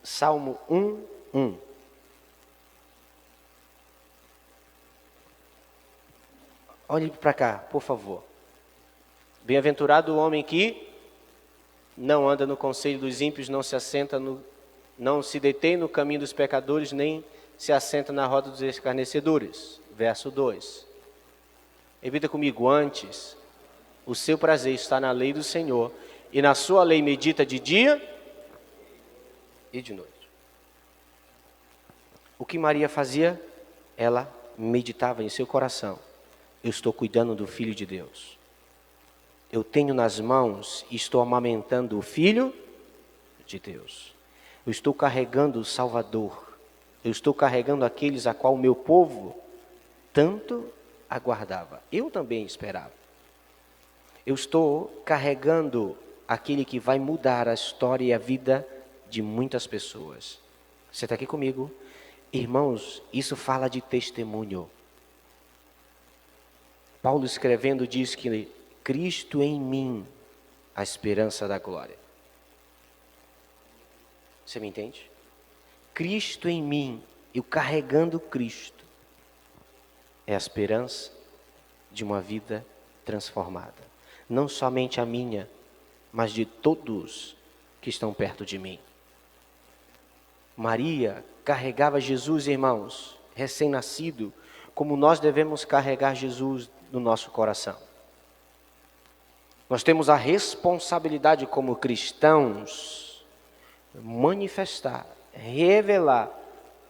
D: Salmo 1:1. Olhe para cá, por favor. Bem-aventurado o homem que não anda no conselho dos ímpios, não se detém no caminho dos pecadores, nem se assenta na roda dos escarnecedores. Verso 2. Repita comigo, antes, o seu prazer está na lei do Senhor, e na sua lei medita de dia e de noite. O que Maria fazia? Ela meditava em seu coração. Eu estou cuidando do Filho de Deus. Eu tenho nas mãos e estou amamentando o Filho de Deus. Eu estou carregando o Salvador. Eu estou carregando aqueles a qual o meu povo tanto aguardava. Eu também esperava. Eu estou carregando aquele que vai mudar a história e a vida de muitas pessoas. Você está aqui comigo? Irmãos, isso fala de testemunho. Paulo escrevendo diz que Cristo em mim, a esperança da glória. Você me entende? Cristo em mim, eu carregando Cristo, é a esperança de uma vida transformada. Não somente a minha, mas de todos que estão perto de mim. Maria carregava Jesus, irmãos, recém-nascido, como nós devemos carregar Jesus no nosso coração. Nós temos a responsabilidade como cristãos, manifestar, revelar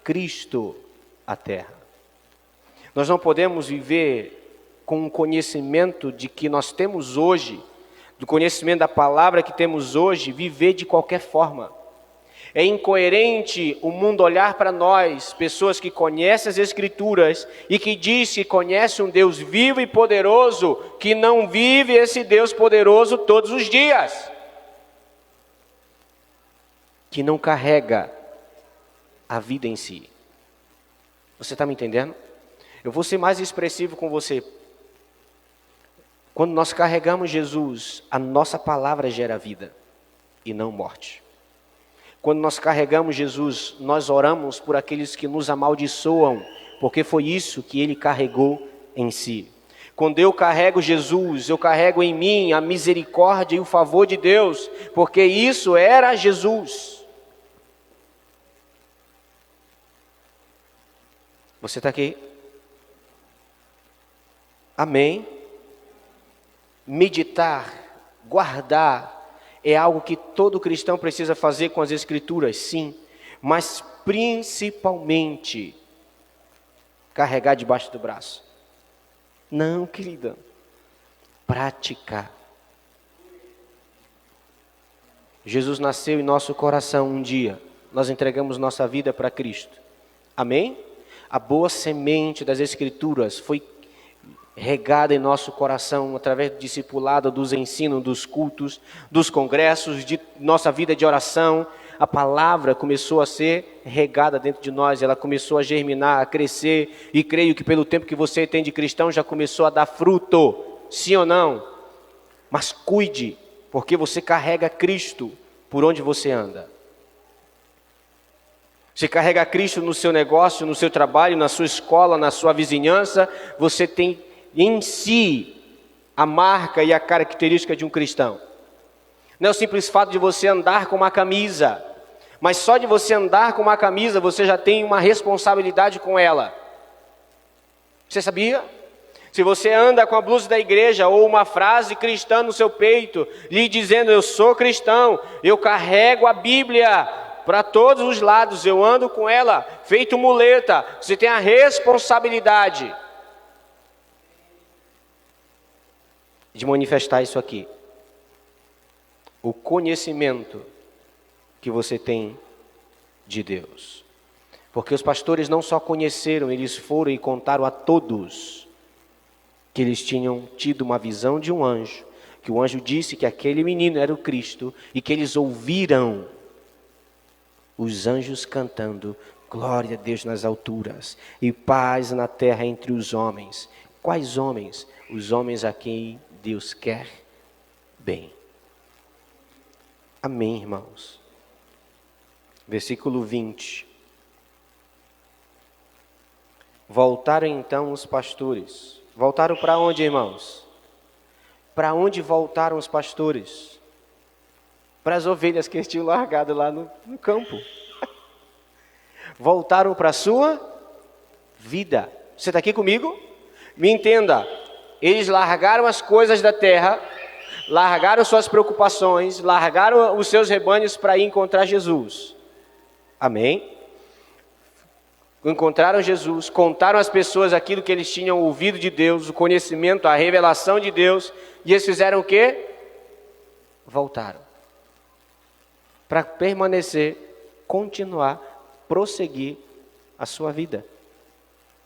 D: Cristo à terra. Nós não podemos viver com o conhecimento de que nós temos hoje, do conhecimento da palavra que temos hoje, viver de qualquer forma. É incoerente o mundo olhar para nós, pessoas que conhecem as Escrituras e que diz que conhece um Deus vivo e poderoso, que não vive esse Deus poderoso todos os dias, que não carrega a vida em si. Você está me entendendo? Eu vou ser mais expressivo com você. Quando nós carregamos Jesus, a nossa palavra gera vida e não morte. Quando nós carregamos Jesus, nós oramos por aqueles que nos amaldiçoam, porque foi isso que ele carregou em si. Quando eu carrego Jesus, eu carrego em mim a misericórdia e o favor de Deus, porque isso era Jesus. Você está aqui? Amém? Meditar, guardar, é algo que todo cristão precisa fazer com as Escrituras, sim, mas principalmente carregar debaixo do braço. Não, querida, praticar. Jesus nasceu em nosso coração um dia, nós entregamos nossa vida para Cristo. Amém? A boa semente das Escrituras foi regada em nosso coração através do discipulado, dos ensinos, dos cultos, dos congressos, de nossa vida de oração. A palavra começou a ser regada dentro de nós, ela começou a germinar, a crescer, e creio que pelo tempo que você tem de cristão já começou a dar fruto, sim ou não? Mas cuide, porque você carrega Cristo por onde você anda. Você carrega Cristo no seu negócio, no seu trabalho, na sua escola, na sua vizinhança, você tem em si a marca e a característica de um cristão. Não é o simples fato de você andar com uma camisa, mas só de você andar com uma camisa você já tem uma responsabilidade com ela. Você sabia? Se você anda com a blusa da igreja ou uma frase cristã no seu peito, lhe dizendo eu sou cristão, eu carrego a Bíblia para todos os lados, eu ando com ela, feito muleta, você tem a responsabilidade de manifestar isso aqui. O conhecimento que você tem de Deus. Porque os pastores não só conheceram, eles foram e contaram a todos que eles tinham tido uma visão de um anjo, que o anjo disse que aquele menino era o Cristo, e que eles ouviram os anjos cantando, glória a Deus nas alturas, e paz na terra entre os homens. Quais homens? Os homens a quem Deus quer bem. Amém, irmãos. Versículo 20. Voltaram então os pastores. Voltaram para onde, irmãos? Para onde voltaram os pastores? Para as ovelhas que eles tinham largado lá no campo. Voltaram para a sua vida. Você está aqui comigo? Me entenda. Eles largaram as coisas da terra, largaram suas preocupações, largaram os seus rebanhos para ir encontrar Jesus. Amém? Encontraram Jesus, contaram às pessoas aquilo que eles tinham ouvido de Deus, o conhecimento, a revelação de Deus, e eles fizeram o quê? Voltaram. Para permanecer, continuar, prosseguir a sua vida.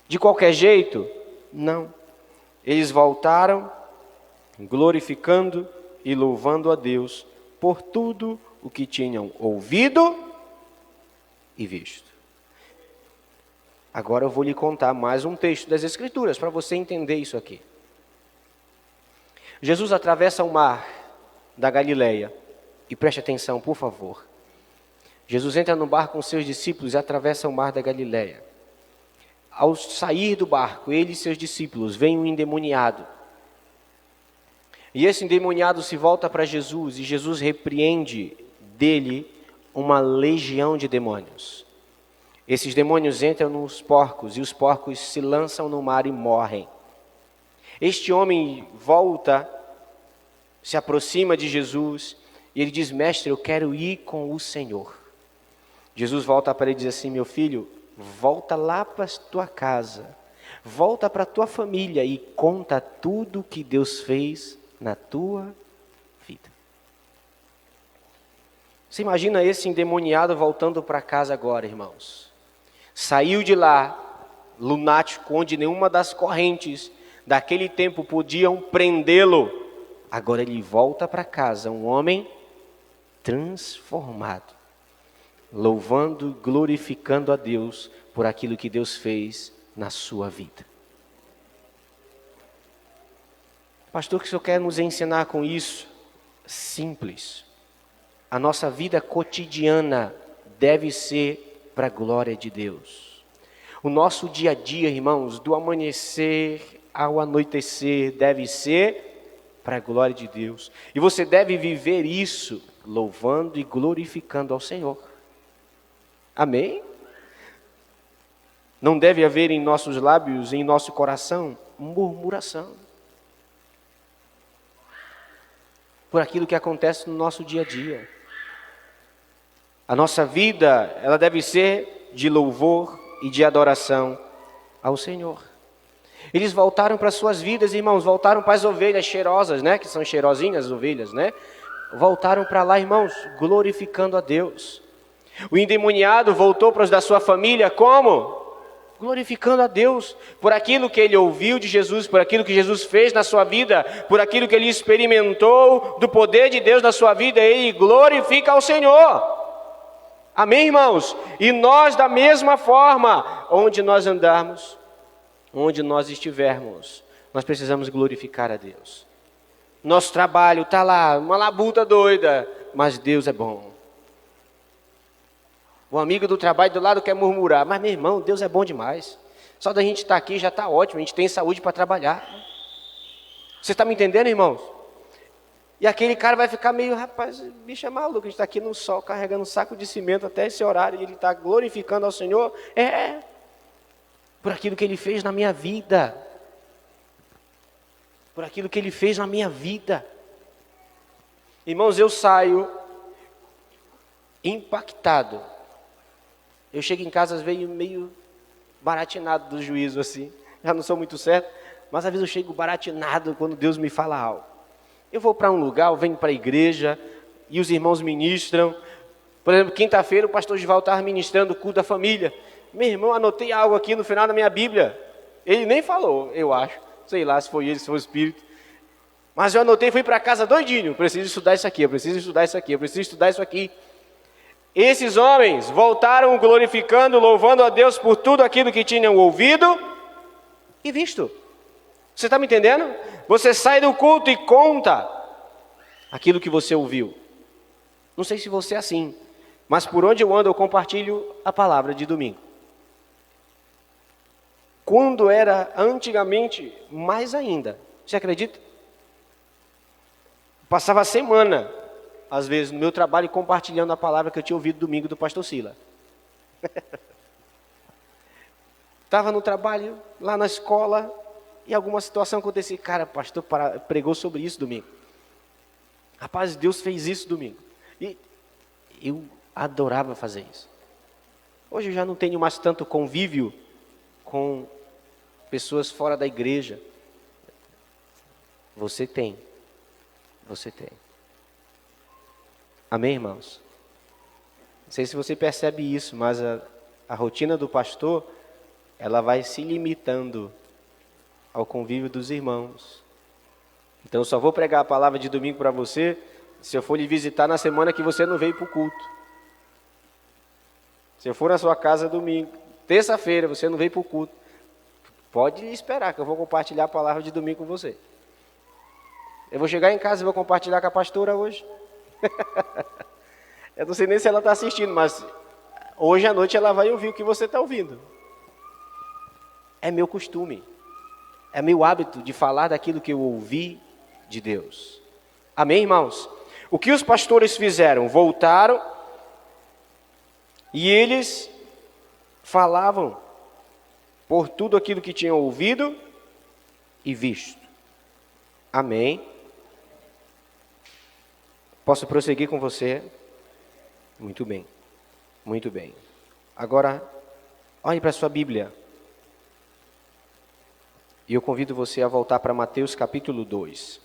D: De qualquer jeito? Não. Eles voltaram, glorificando e louvando a Deus por tudo o que tinham ouvido e visto. Agora eu vou lhe contar mais um texto das Escrituras, para você entender isso aqui. Jesus atravessa o mar da Galileia, e preste atenção, por favor. Jesus entra no barco com seus discípulos e atravessa o mar da Galileia. Ao sair do barco, ele e seus discípulos, vem um endemoniado. E esse endemoniado se volta para Jesus, e Jesus repreende dele uma legião de demônios. Esses demônios entram nos porcos e os porcos se lançam no mar e morrem. Este homem volta, se aproxima de Jesus e ele diz: mestre, eu quero ir com o Senhor. Jesus volta para ele e diz assim: meu filho, volta lá para a tua casa, volta para a tua família e conta tudo o que Deus fez na tua vida. Você imagina esse endemoniado voltando para casa agora, irmãos? Saiu de lá, lunático, onde nenhuma das correntes daquele tempo podiam prendê-lo. Agora ele volta para casa, um homem transformado, louvando e glorificando a Deus por aquilo que Deus fez na sua vida. Pastor, o que o senhor quer nos ensinar com isso? Simples. A nossa vida cotidiana deve ser para a glória de Deus. O nosso dia a dia, irmãos, do amanhecer ao anoitecer, deve ser para a glória de Deus. E você deve viver isso louvando e glorificando ao Senhor. Amém? Não deve haver em nossos lábios, em nosso coração, murmuração por aquilo que acontece no nosso dia a dia. A nossa vida, ela deve ser de louvor e de adoração ao Senhor. Eles voltaram para suas vidas, irmãos, voltaram para as ovelhas cheirosas, né? Que são cheirosinhas as ovelhas, né? Voltaram para lá, irmãos, glorificando a Deus. O endemoniado voltou para os da sua família, como? Glorificando a Deus, por aquilo que ele ouviu de Jesus, por aquilo que Jesus fez na sua vida, por aquilo que ele experimentou do poder de Deus na sua vida, ele glorifica ao Senhor. Amém, irmãos? E nós da mesma forma, onde nós andarmos, onde nós estivermos, nós precisamos glorificar a Deus. Nosso trabalho está lá, uma labuta doida, mas Deus é bom. O amigo do trabalho do lado quer murmurar, mas meu irmão, Deus é bom demais. Só da gente estar aqui já está ótimo, a gente tem saúde para trabalhar. Você está me entendendo, irmãos? E aquele cara vai ficar meio, rapaz, bicho é maluco, a gente está aqui no sol carregando um saco de cimento até esse horário e ele está glorificando ao Senhor. Por aquilo que ele fez na minha vida. Por aquilo que ele fez na minha vida. Irmãos, eu saio impactado. Eu chego em casa, às vezes, meio baratinado do juízo, assim. Já não sou muito certo, mas às vezes eu chego baratinado quando Deus me fala algo. Eu vou para um lugar, eu venho para a igreja e os irmãos ministram. Por exemplo, quinta-feira o pastor Gival estava ministrando o culto da família. Meu irmão, anotei algo aqui no final da minha Bíblia. Ele nem falou, eu acho. Sei lá se foi ele, se foi o Espírito. Mas eu anotei e fui para casa doidinho. Preciso estudar isso aqui, eu preciso estudar isso aqui, eu preciso estudar isso aqui. Esses homens voltaram glorificando, louvando a Deus por tudo aquilo que tinham ouvido e visto. Você está me entendendo? Você sai do culto e conta aquilo que você ouviu. Não sei se você é assim, mas por onde eu ando eu compartilho a palavra de domingo. Quando era antigamente, mais ainda. Você acredita? Passava a semana, às vezes, no meu trabalho compartilhando a palavra que eu tinha ouvido domingo do pastor Sila. Estava no trabalho, lá na escola, e alguma situação acontecia. Cara, o pastor pregou sobre isso domingo. Rapaz, Deus fez isso domingo. E eu adorava fazer isso. Hoje eu já não tenho mais tanto convívio com pessoas fora da igreja. Você tem. Você tem. Amém, irmãos? Não sei se você percebe isso, mas a rotina do pastor, ela vai se limitando ao convívio dos irmãos. Então eu só vou pregar a palavra de domingo para você se eu for lhe visitar na semana que você não veio para o culto. Se eu for na sua casa domingo, terça-feira você não veio para o culto, pode esperar que eu vou compartilhar a palavra de domingo com você. Eu vou chegar em casa e vou compartilhar com a pastora hoje. Eu não sei nem se ela está assistindo, mas hoje à noite ela vai ouvir o que você está ouvindo. É meu costume. É meu hábito de falar daquilo que eu ouvi de Deus. Amém, irmãos? O que os pastores fizeram? Voltaram e eles falavam por tudo aquilo que tinham ouvido e visto. Amém. Posso prosseguir com você? Muito bem, muito bem. Agora, olhe para a sua Bíblia. E eu convido você a voltar para Mateus capítulo 2.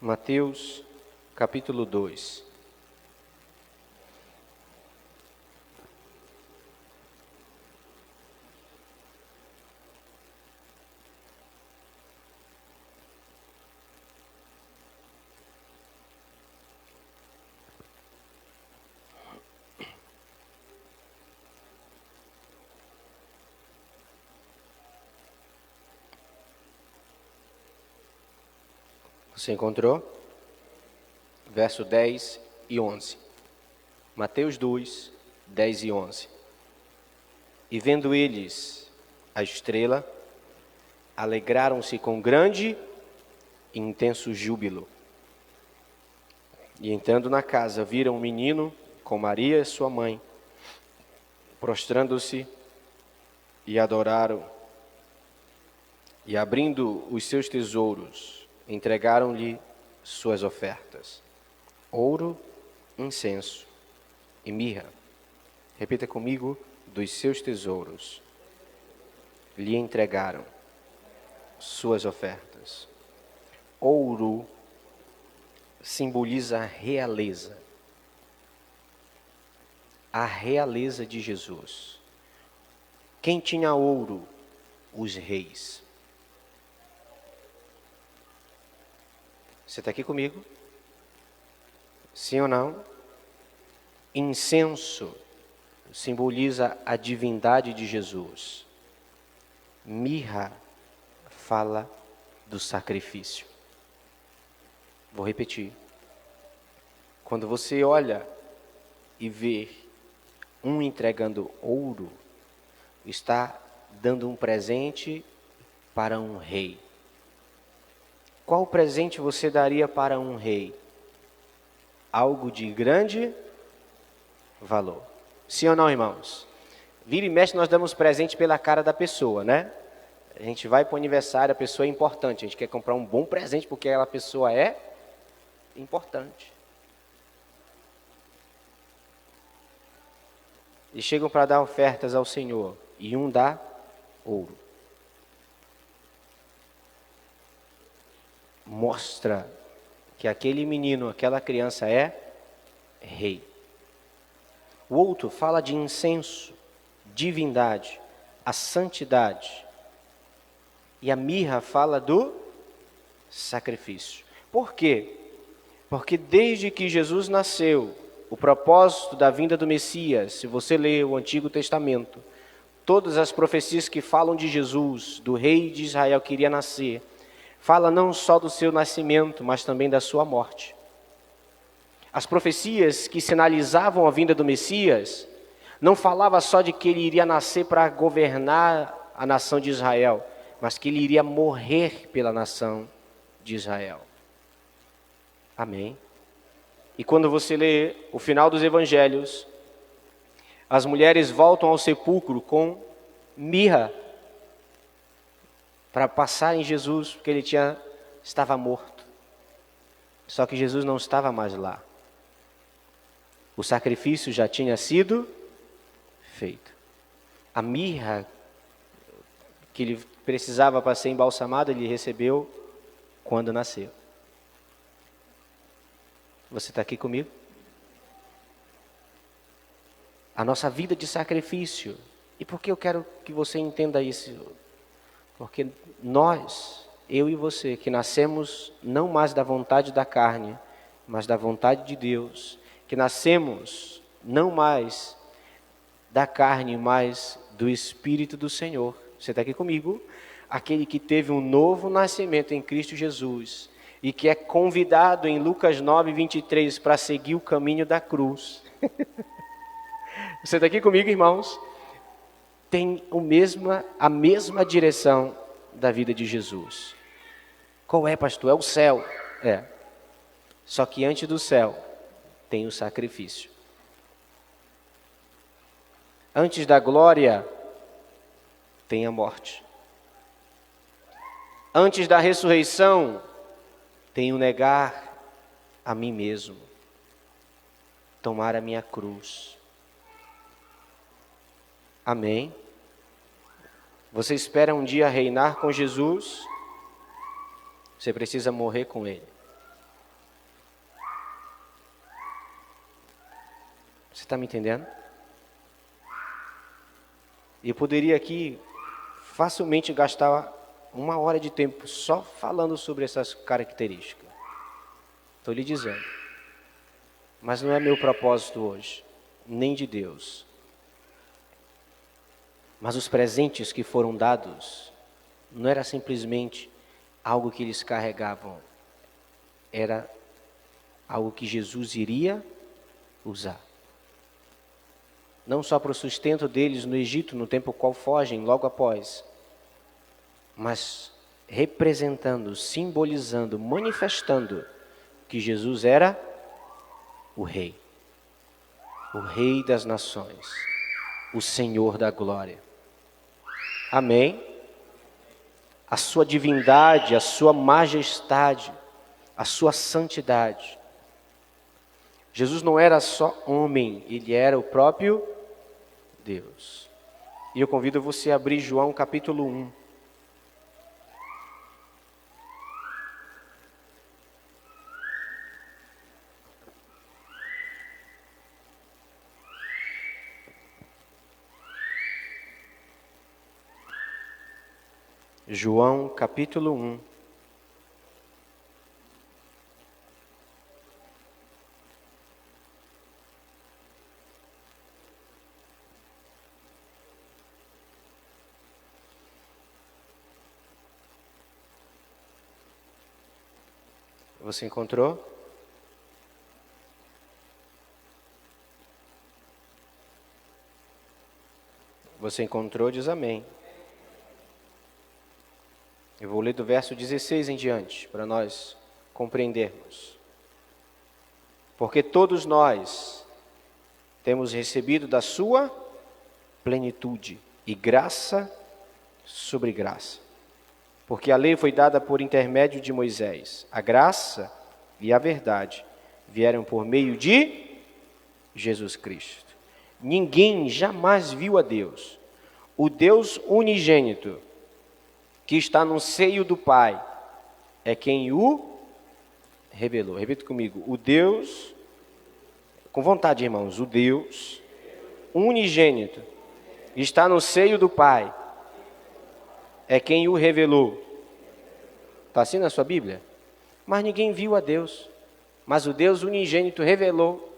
D: Mateus capítulo 2. Você encontrou? Verso 10 e 11. Mateus 2, 10 e 11. E vendo eles a estrela, alegraram-se com grande e intenso júbilo. E entrando na casa, viram um menino com Maria, sua mãe, prostrando-se e adoraram. E abrindo os seus tesouros, entregaram-lhe suas ofertas: ouro, incenso e mirra. Repita comigo: dos seus tesouros lhe entregaram suas ofertas. Ouro simboliza a realeza de Jesus. Quem tinha ouro? Os reis. Você está aqui comigo? Sim ou não? Incenso simboliza a divindade de Jesus. Mirra fala do sacrifício. Vou repetir. Quando você olha e vê um entregando ouro, está dando um presente para um rei. Qual presente você daria para um rei? Algo de grande valor. Sim ou não, irmãos? Vira e mexe, nós damos presente pela cara da pessoa, né? A gente vai para o aniversário, a pessoa é importante. A gente quer comprar um bom presente porque aquela pessoa é importante. E chegam para dar ofertas ao Senhor. E um dá ouro. Mostra que aquele menino, aquela criança é rei. O outro fala de incenso, divindade, a santidade. E a mirra fala do sacrifício. Por quê? Porque desde que Jesus nasceu, o propósito da vinda do Messias, se você ler o Antigo Testamento, todas as profecias que falam de Jesus, do rei de Israel que iria nascer, fala não só do seu nascimento, mas também da sua morte. As profecias que sinalizavam a vinda do Messias não falava só de que ele iria nascer para governar a nação de Israel, mas que ele iria morrer pela nação de Israel. Amém? E quando você lê o final dos evangelhos, as mulheres voltam ao sepulcro com mirra para passar em Jesus, porque ele estava morto. Só que Jesus não estava mais lá. O sacrifício já tinha sido feito. A mirra que ele precisava para ser embalsamado, ele recebeu quando nasceu. Você está aqui comigo? A nossa vida de sacrifício. E por que eu quero que você entenda isso? Porque nós, eu e você, que nascemos não mais da vontade da carne, mas da vontade de Deus, que nascemos não mais da carne, mas do Espírito do Senhor. Você está aqui comigo? Aquele que teve um novo nascimento em Cristo Jesus e que é convidado em Lucas 9, 23 para seguir o caminho da cruz. Você está aqui comigo, irmãos? Tem a mesma direção da vida de Jesus. Qual é, pastor? É o céu. É. Só que antes do céu tem o sacrifício. Antes da glória tem a morte. Antes da ressurreição tem o negar a mim mesmo, tomar a minha cruz. Amém? Você espera um dia reinar com Jesus? Você precisa morrer com Ele. Você está me entendendo? E eu poderia aqui facilmente gastar 1 hora de tempo só falando sobre essas características. Estou lhe dizendo. Mas não é meu propósito hoje, nem de Deus. Mas os presentes que foram dados não era simplesmente algo que eles carregavam. Era algo que Jesus iria usar. Não só para o sustento deles no Egito, no tempo qual fogem logo após, mas representando, simbolizando, manifestando que Jesus era o Rei das nações, o Senhor da glória. Amém? A sua divindade, a sua majestade, a sua santidade. Jesus não era só homem, ele era o próprio Deus. E eu convido você a abrir João capítulo 1. João capítulo 1. Você encontrou? Você encontrou, diz amém. Eu vou ler do verso 16 em diante, para nós compreendermos. Porque todos nós temos recebido da sua plenitude e graça sobre graça. Porque a lei foi dada por intermédio de Moisés. A graça e a verdade vieram por meio de Jesus Cristo. Ninguém jamais viu a Deus. O Deus unigênito, que está no seio do Pai, é quem o revelou. Repita comigo. O Deus, com vontade, irmãos, o Deus unigênito, está no seio do Pai, é quem o revelou. Está assim na sua Bíblia? Mas ninguém viu a Deus. Mas o Deus unigênito revelou.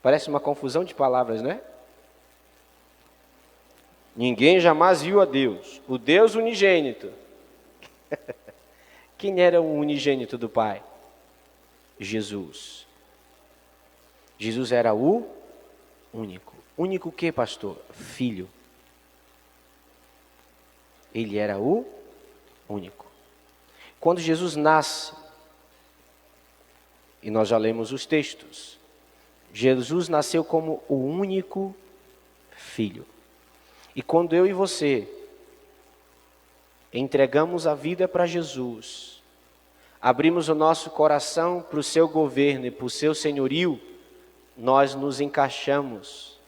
D: Parece uma confusão de palavras, não é? Ninguém jamais viu a Deus. O Deus unigênito. Quem era o unigênito do Pai? Jesus. Jesus era o único. Único o quê, pastor? Filho. Ele era o único. Quando Jesus nasce, e nós já lemos os textos, Jesus nasceu como o único filho. E quando eu e você entregamos a vida para Jesus, abrimos o nosso coração para o seu governo e para o seu senhorio, nós nos encaixamos,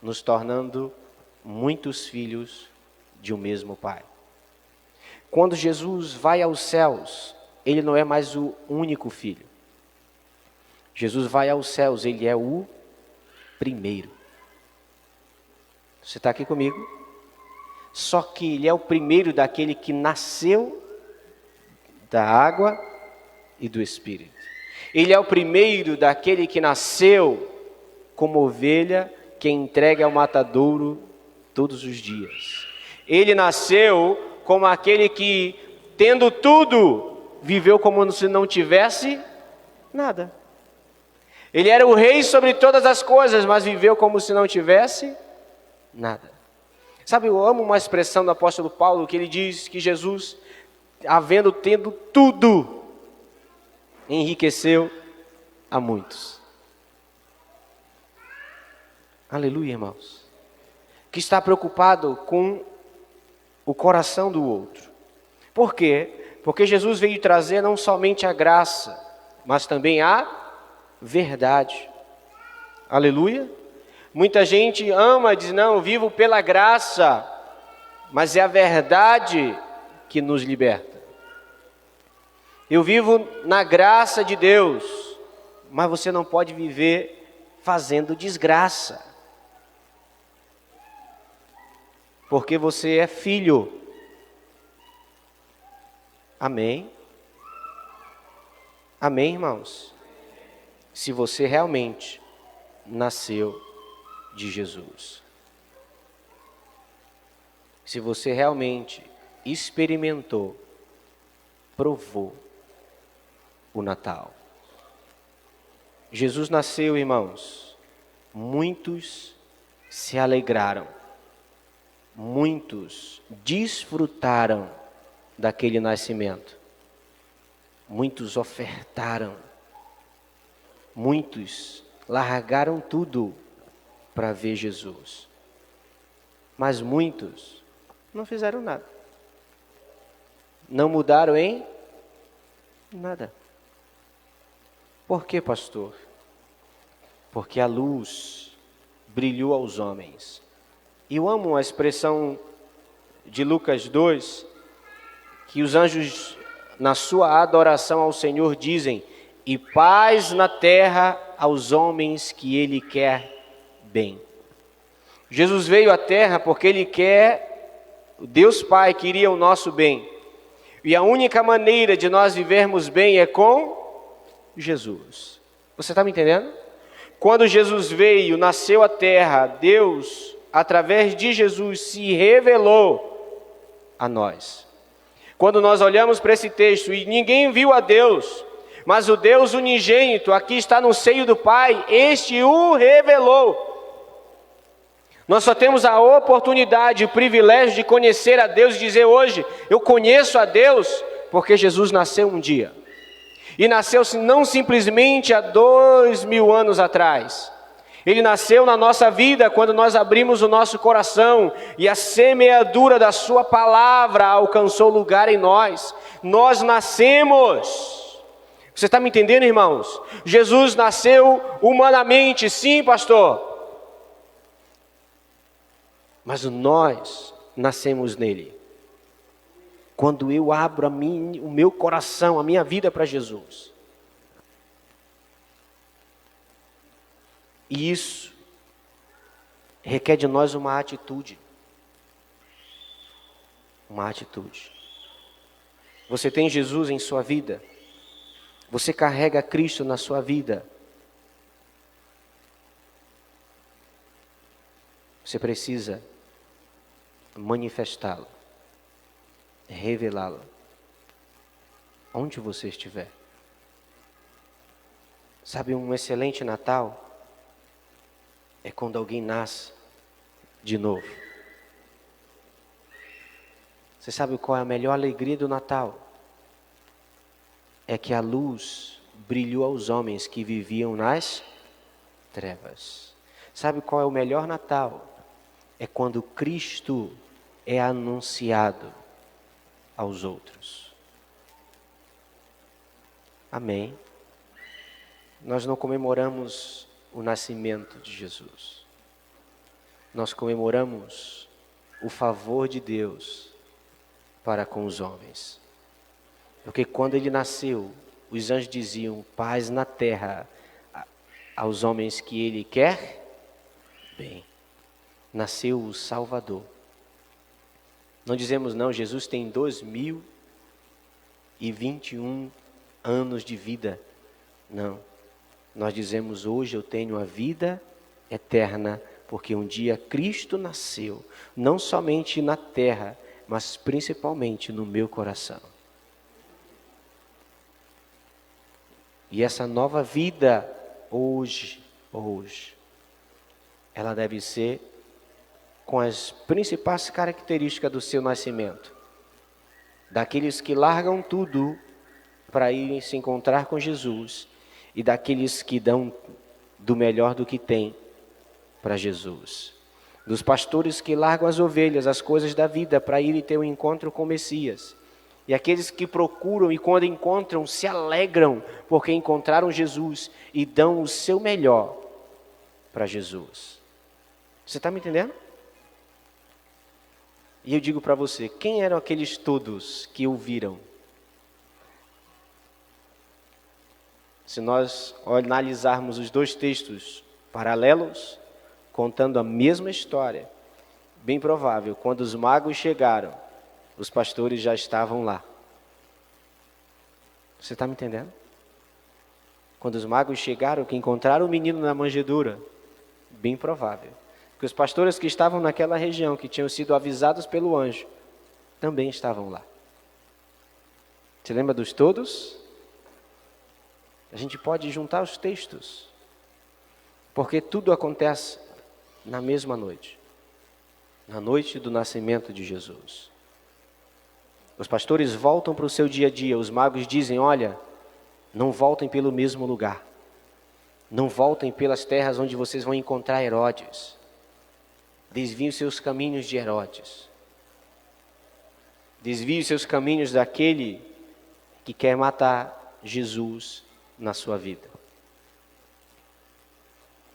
D: nos tornando muitos filhos de um mesmo Pai. Quando Jesus vai aos céus, ele não é mais o único filho. Jesus vai aos céus, ele é o primeiro. Você está aqui comigo? Só que ele é o primeiro daquele que nasceu da água e do Espírito. Ele é o primeiro daquele que nasceu como ovelha que entrega ao matadouro todos os dias. Ele nasceu como aquele que, tendo tudo, viveu como se não tivesse nada. Ele era o rei sobre todas as coisas, mas viveu como se não tivesse nada. Sabe, eu amo uma expressão do apóstolo Paulo, que ele diz que Jesus, tendo tudo, enriqueceu a muitos. Aleluia, irmãos. Que está preocupado com o coração do outro. Por quê? Porque Jesus veio trazer não somente a graça, mas também a verdade. Aleluia. Muita gente ama e diz, não, eu vivo pela graça, mas é a verdade que nos liberta. Eu vivo na graça de Deus, mas você não pode viver fazendo desgraça. Porque você é filho. Amém? Amém, irmãos? Se você realmente nasceu de Jesus. Se você realmente experimentou, provou o Natal. Jesus nasceu, irmãos. Muitos se alegraram. Muitos desfrutaram daquele nascimento. Muitos ofertaram. Muitos largaram tudo para ver Jesus. Mas muitos não fizeram nada. Não mudaram em nada. Por quê, pastor? Porque a luz brilhou aos homens. E eu amo a expressão de Lucas 2, que os anjos, na sua adoração ao Senhor, dizem, e paz na terra aos homens que Ele quer bem. Jesus veio à terra porque Ele quer, Deus Pai queria o nosso bem. E a única maneira de nós vivermos bem é com Jesus. Você está me entendendo? Quando Jesus veio, nasceu à terra, Deus, através de Jesus, se revelou a nós. Quando nós olhamos para esse texto e ninguém viu a Deus, mas o Deus unigênito aqui está no seio do Pai, este o revelou. Nós só temos a oportunidade, o privilégio de conhecer a Deus e dizer hoje, eu conheço a Deus, porque Jesus nasceu um dia. E nasceu não simplesmente há 2000 anos atrás. Ele nasceu na nossa vida quando nós abrimos o nosso coração e a semeadura da sua palavra alcançou lugar em nós. Nós nascemos. Você está me entendendo, irmãos? Jesus nasceu humanamente, sim, pastor. Mas nós nascemos nele. Quando eu abro o meu coração, a minha vida para Jesus. E isso requer de nós uma atitude. Uma atitude. Você tem Jesus em sua vida. Você carrega Cristo na sua vida. Você precisa manifestá-lo. Revelá-lo. Onde você estiver. Sabe, um excelente Natal é quando alguém nasce de novo. Você sabe qual é a melhor alegria do Natal? É que a luz brilhou aos homens que viviam nas trevas. Sabe qual é o melhor Natal? É quando Cristo é anunciado aos outros. Amém. Nós não comemoramos o nascimento de Jesus. Nós comemoramos o favor de Deus para com os homens. Porque quando ele nasceu, os anjos diziam, paz na terra aos homens que ele quer bem. Nasceu o Salvador. Não dizemos não, Jesus tem 2021 anos de vida. Não. Nós dizemos hoje eu tenho a vida eterna, porque um dia Cristo nasceu, não somente na terra, mas principalmente no meu coração. E essa nova vida, hoje, ela deve ser com as principais características do seu nascimento. Daqueles que largam tudo para irem se encontrar com Jesus e daqueles que dão do melhor do que têm para Jesus. Dos pastores que largam as ovelhas, as coisas da vida, para irem ter um encontro com o Messias. E aqueles que procuram e quando encontram, se alegram porque encontraram Jesus e dão o seu melhor para Jesus. Você está me entendendo? E eu digo para você, quem eram aqueles todos que ouviram? Se nós analisarmos os dois textos paralelos, contando a mesma história, bem provável, quando os magos chegaram, os pastores já estavam lá. Você está me entendendo? Quando os magos chegaram, que encontraram o menino na manjedoura, bem provável que os pastores que estavam naquela região, que tinham sido avisados pelo anjo, também estavam lá. Você lembra dos todos? A gente pode juntar os textos, porque tudo acontece na mesma noite, na noite do nascimento de Jesus. Os pastores voltam para o seu dia a dia, os magos dizem, olha, não voltem pelo mesmo lugar, não voltem pelas terras onde vocês vão encontrar Herodes, desviem os seus caminhos de Herodes, desviem os seus caminhos daquele que quer matar Jesus na sua vida.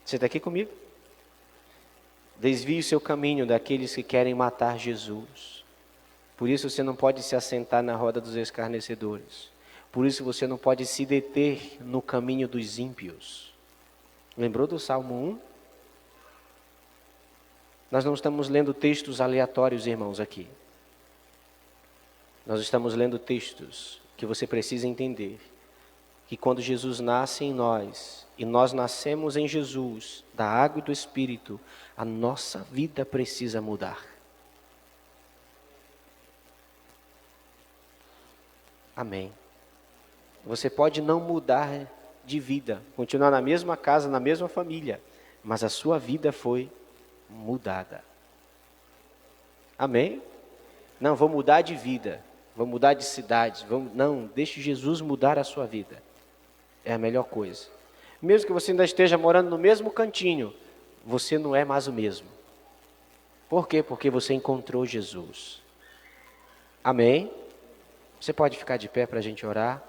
D: Você está aqui comigo? Desvie o seu caminho daqueles que querem matar Jesus. Por isso você não pode se assentar na roda dos escarnecedores. Por isso você não pode se deter no caminho dos ímpios. Lembrou do Salmo 1? Nós não estamos lendo textos aleatórios, irmãos, aqui. Nós estamos lendo textos que você precisa entender. Que quando Jesus nasce em nós, e nós nascemos em Jesus, da água e do Espírito, a nossa vida precisa mudar. Amém. Você pode não mudar de vida, continuar na mesma casa, na mesma família, mas a sua vida foi mudada. Amém? Não, vou mudar de vida, vou mudar de cidade, não, deixe Jesus mudar a sua vida. É a melhor coisa. Mesmo que você ainda esteja morando no mesmo cantinho, você não é mais o mesmo. Por quê? Porque você encontrou Jesus. Amém? Você pode ficar de pé para a gente orar?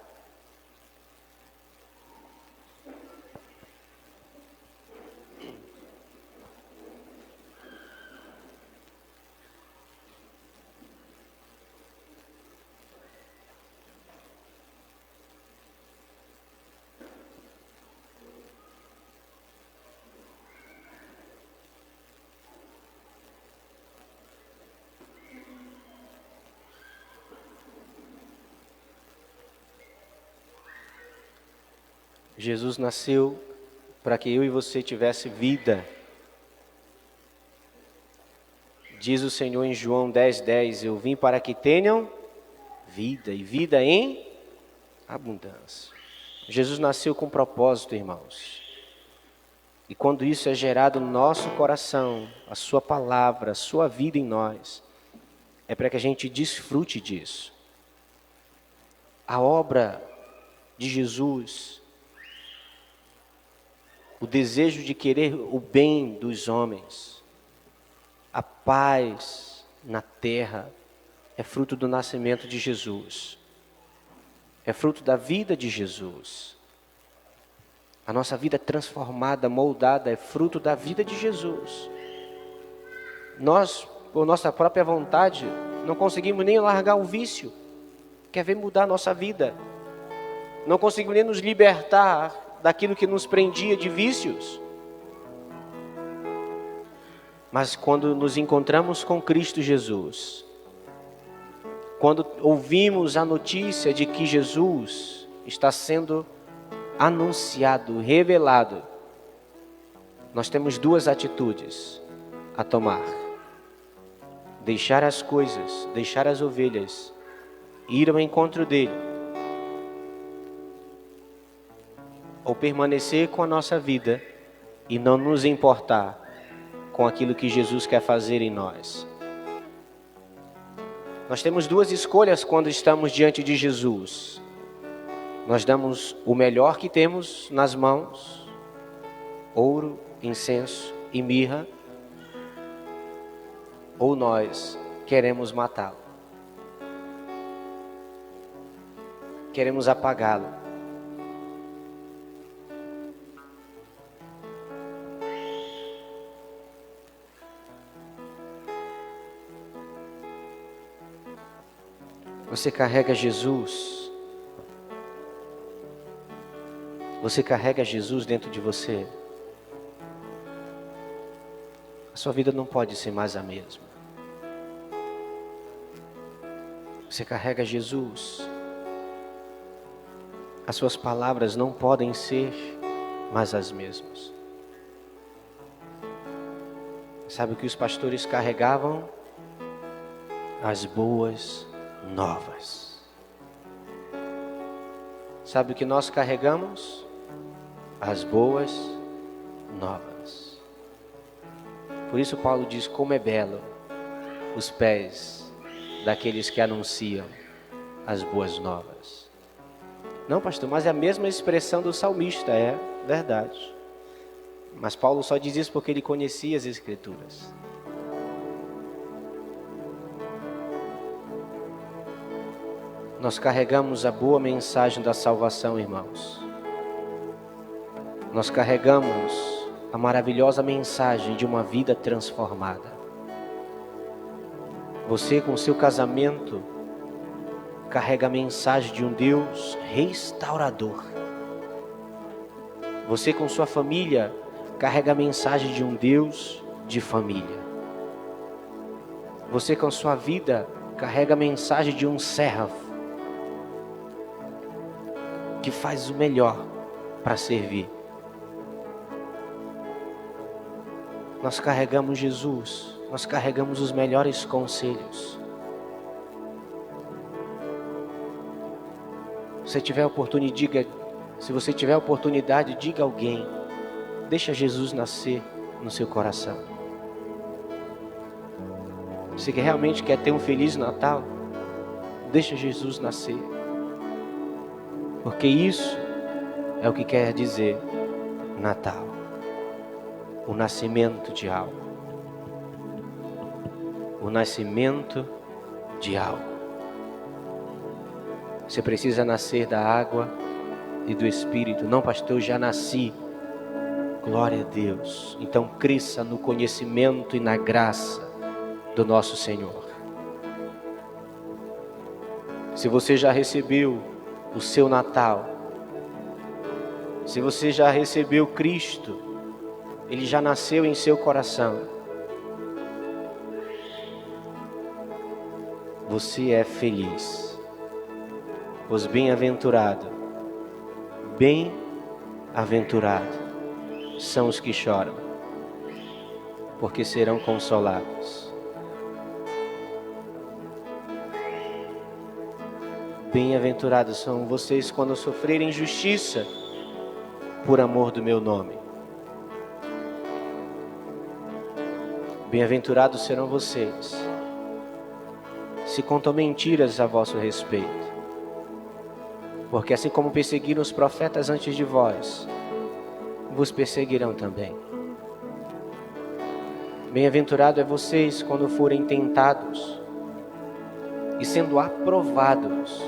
D: Jesus nasceu para que eu e você tivesse vida. Diz o Senhor em João 10:10, eu vim para que tenham vida, e vida em abundância. Jesus nasceu com propósito, irmãos. E quando isso é gerado no nosso coração, a sua palavra, a sua vida em nós, é para que a gente desfrute disso. A obra de Jesus, o desejo de querer o bem dos homens, a paz na terra, é fruto do nascimento de Jesus. É fruto da vida de Jesus. A nossa vida transformada, moldada, é fruto da vida de Jesus. Nós, por nossa própria vontade, não conseguimos nem largar o vício. Quer ver mudar a nossa vida. Não conseguimos nem nos libertar daquilo que nos prendia de vícios. Mas quando nos encontramos com Cristo Jesus, quando ouvimos a notícia de que Jesus está sendo anunciado, revelado, nós temos duas atitudes a tomar: deixar as coisas, deixar as ovelhas, ir ao encontro dele, ou permanecer com a nossa vida e não nos importar com aquilo que Jesus quer fazer em nós. Nós temos duas escolhas quando estamos diante de Jesus. Nós damos o melhor que temos nas mãos, ouro, incenso e mirra, ou nós queremos matá-lo, queremos apagá-lo. Você carrega Jesus. Você carrega Jesus dentro de você. A sua vida não pode ser mais a mesma. Você carrega Jesus. As suas palavras não podem ser mais as mesmas. Sabe o que os pastores carregavam? As boas novas. Sabe o que nós carregamos? As boas novas. Por isso Paulo diz: como é belo os pés daqueles que anunciam as boas novas. Não, pastor, mas é a mesma expressão do salmista, é verdade. Mas Paulo só diz isso porque ele conhecia as Escrituras. Nós carregamos a boa mensagem da salvação, irmãos. Nós carregamos a maravilhosa mensagem de uma vida transformada. Você, com seu casamento, carrega a mensagem de um Deus restaurador. Você, com sua família, carrega a mensagem de um Deus de família. Você, com sua vida, carrega a mensagem de um servo que faz o melhor para servir. Nós carregamos Jesus, nós carregamos os melhores conselhos. Se você tiver oportunidade, diga a alguém: deixa Jesus nascer no seu coração. Se realmente quer ter um Feliz Natal, deixa Jesus nascer. Porque isso é o que quer dizer Natal. O nascimento de algo. O nascimento de algo. Você precisa nascer da água e do Espírito. Não, pastor, eu já nasci. Glória a Deus. Então cresça no conhecimento e na graça do nosso Senhor. Se você já recebeu o seu Natal, se você já recebeu Cristo, Ele já nasceu em seu coração, você é feliz. Os bem-aventurados são os que choram, porque serão consolados. Bem-aventurados são vocês quando sofrerem injustiça por amor do meu nome. Bem-aventurados serão vocês se contam mentiras a vosso respeito. Porque assim como perseguiram os profetas antes de vós, vos perseguirão também. Bem-aventurado é vocês quando forem tentados e sendo aprovados,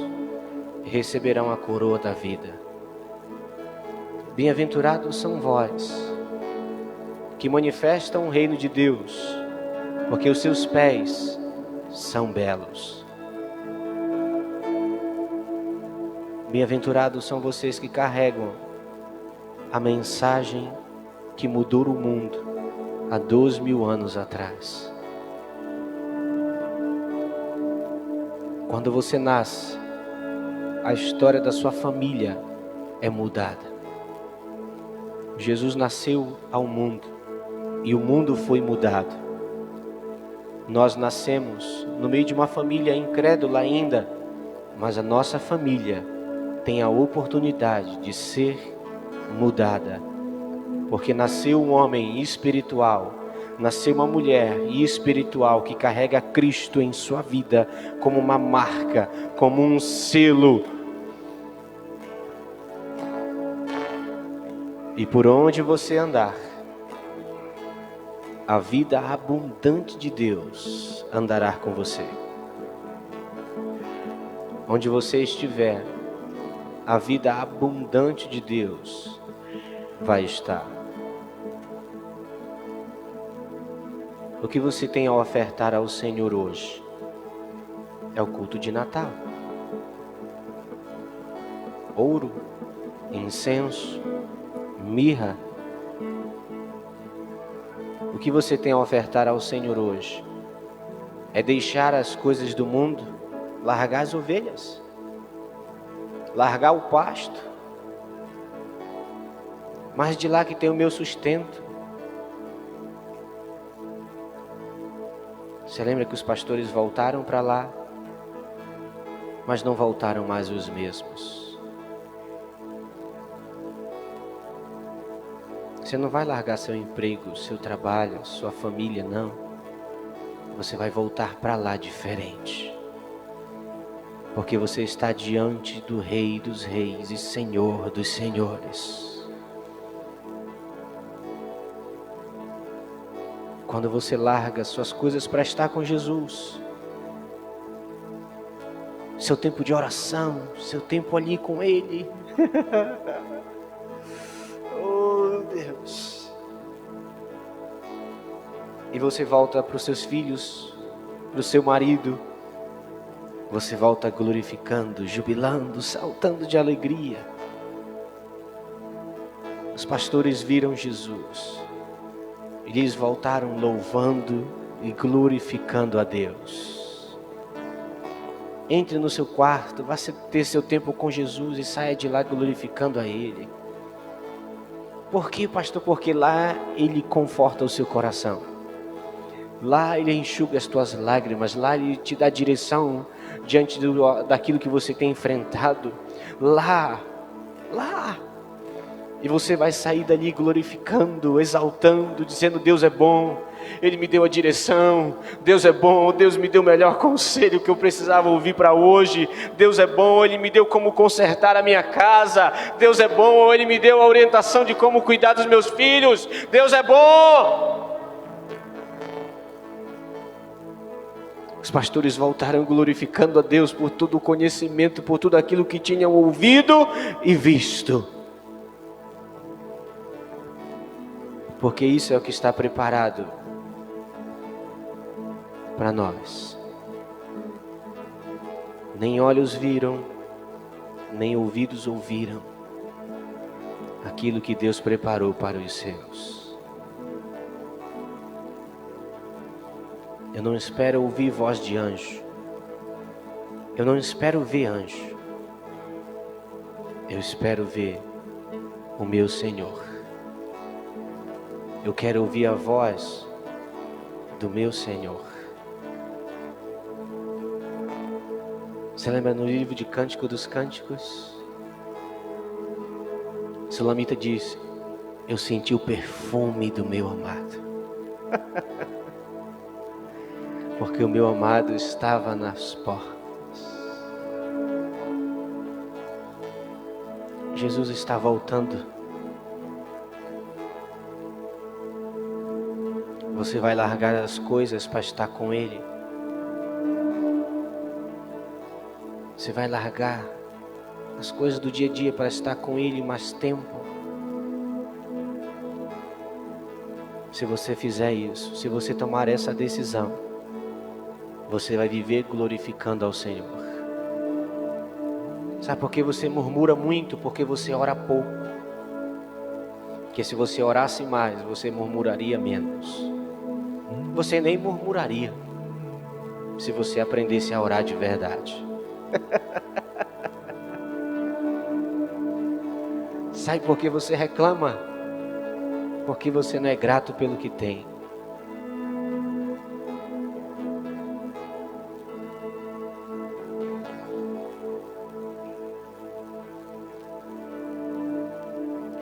D: receberão a coroa da vida. Bem-aventurados são vós, que manifestam o reino de Deus, porque os seus pés são belos. Bem-aventurados são vocês que carregam a mensagem que mudou o mundo há 2000 anos atrás. Quando você nasce, a história da sua família é mudada. Jesus nasceu ao mundo e o mundo foi mudado. Nós nascemos no meio de uma família incrédula ainda, mas a nossa família tem a oportunidade de ser mudada, porque nasceu um homem espiritual, nasceu uma mulher espiritual que carrega Cristo em sua vida como uma marca, como um selo, E por onde você andar, a vida abundante de Deus andará com você. Onde você estiver, a vida abundante de Deus vai estar. O que você tem a ofertar ao Senhor hoje é o culto de Natal. Ouro, incenso, mirra. O que você tem a ofertar ao Senhor hoje é deixar as coisas do mundo, largar as ovelhas, largar o pasto, mas de lá que tem o meu sustento. Você lembra que os pastores voltaram para lá, mas não voltaram mais os mesmos. Você não vai largar seu emprego, seu trabalho, sua família, não. Você vai voltar para lá diferente. Porque você está diante do Rei dos Reis e Senhor dos Senhores. Quando você larga suas coisas para estar com Jesus, seu tempo de oração, seu tempo ali com Ele. Oh Deus. E você volta para os seus filhos, para o seu marido. Você volta glorificando, jubilando, saltando de alegria. Os pastores viram Jesus. Eles voltaram louvando e glorificando a Deus. Entre no seu quarto, vá ter seu tempo com Jesus e saia de lá glorificando a Ele. Por quê, pastor? Porque lá Ele conforta o seu coração. Lá Ele enxuga as tuas lágrimas. Lá Ele te dá direção diante daquilo que você tem enfrentado. Lá. E você vai sair dali glorificando, exaltando, dizendo: Deus é bom, Ele me deu a direção, Deus é bom, Deus me deu o melhor conselho que eu precisava ouvir para hoje, Deus é bom, Ele me deu como consertar a minha casa, Deus é bom, Ele me deu a orientação de como cuidar dos meus filhos, Deus é bom. Os pastores voltaram glorificando a Deus por todo o conhecimento, por tudo aquilo que tinham ouvido e visto. Porque isso é o que está preparado para nós. Nem olhos viram, nem ouvidos ouviram aquilo que Deus preparou para os seus. Eu não espero ouvir voz de anjo. Eu não espero ver anjo. Eu espero ver o meu Senhor. Eu quero ouvir a voz do meu Senhor. Você lembra no livro de Cântico dos Cânticos? Sulamita diz: eu senti o perfume do meu amado. Porque o meu amado estava nas portas. Jesus está voltando. Você vai largar as coisas para estar com Ele. Você vai largar as coisas do dia a dia para estar com Ele mais tempo. Se você fizer isso, se você tomar essa decisão, você vai viver glorificando ao Senhor. Sabe por que você murmura muito? Porque você ora pouco. Porque se você orasse mais, você murmuraria menos. Você nem murmuraria se você aprendesse a orar de verdade. Sabe por que você reclama? Porque você não é grato pelo que tem.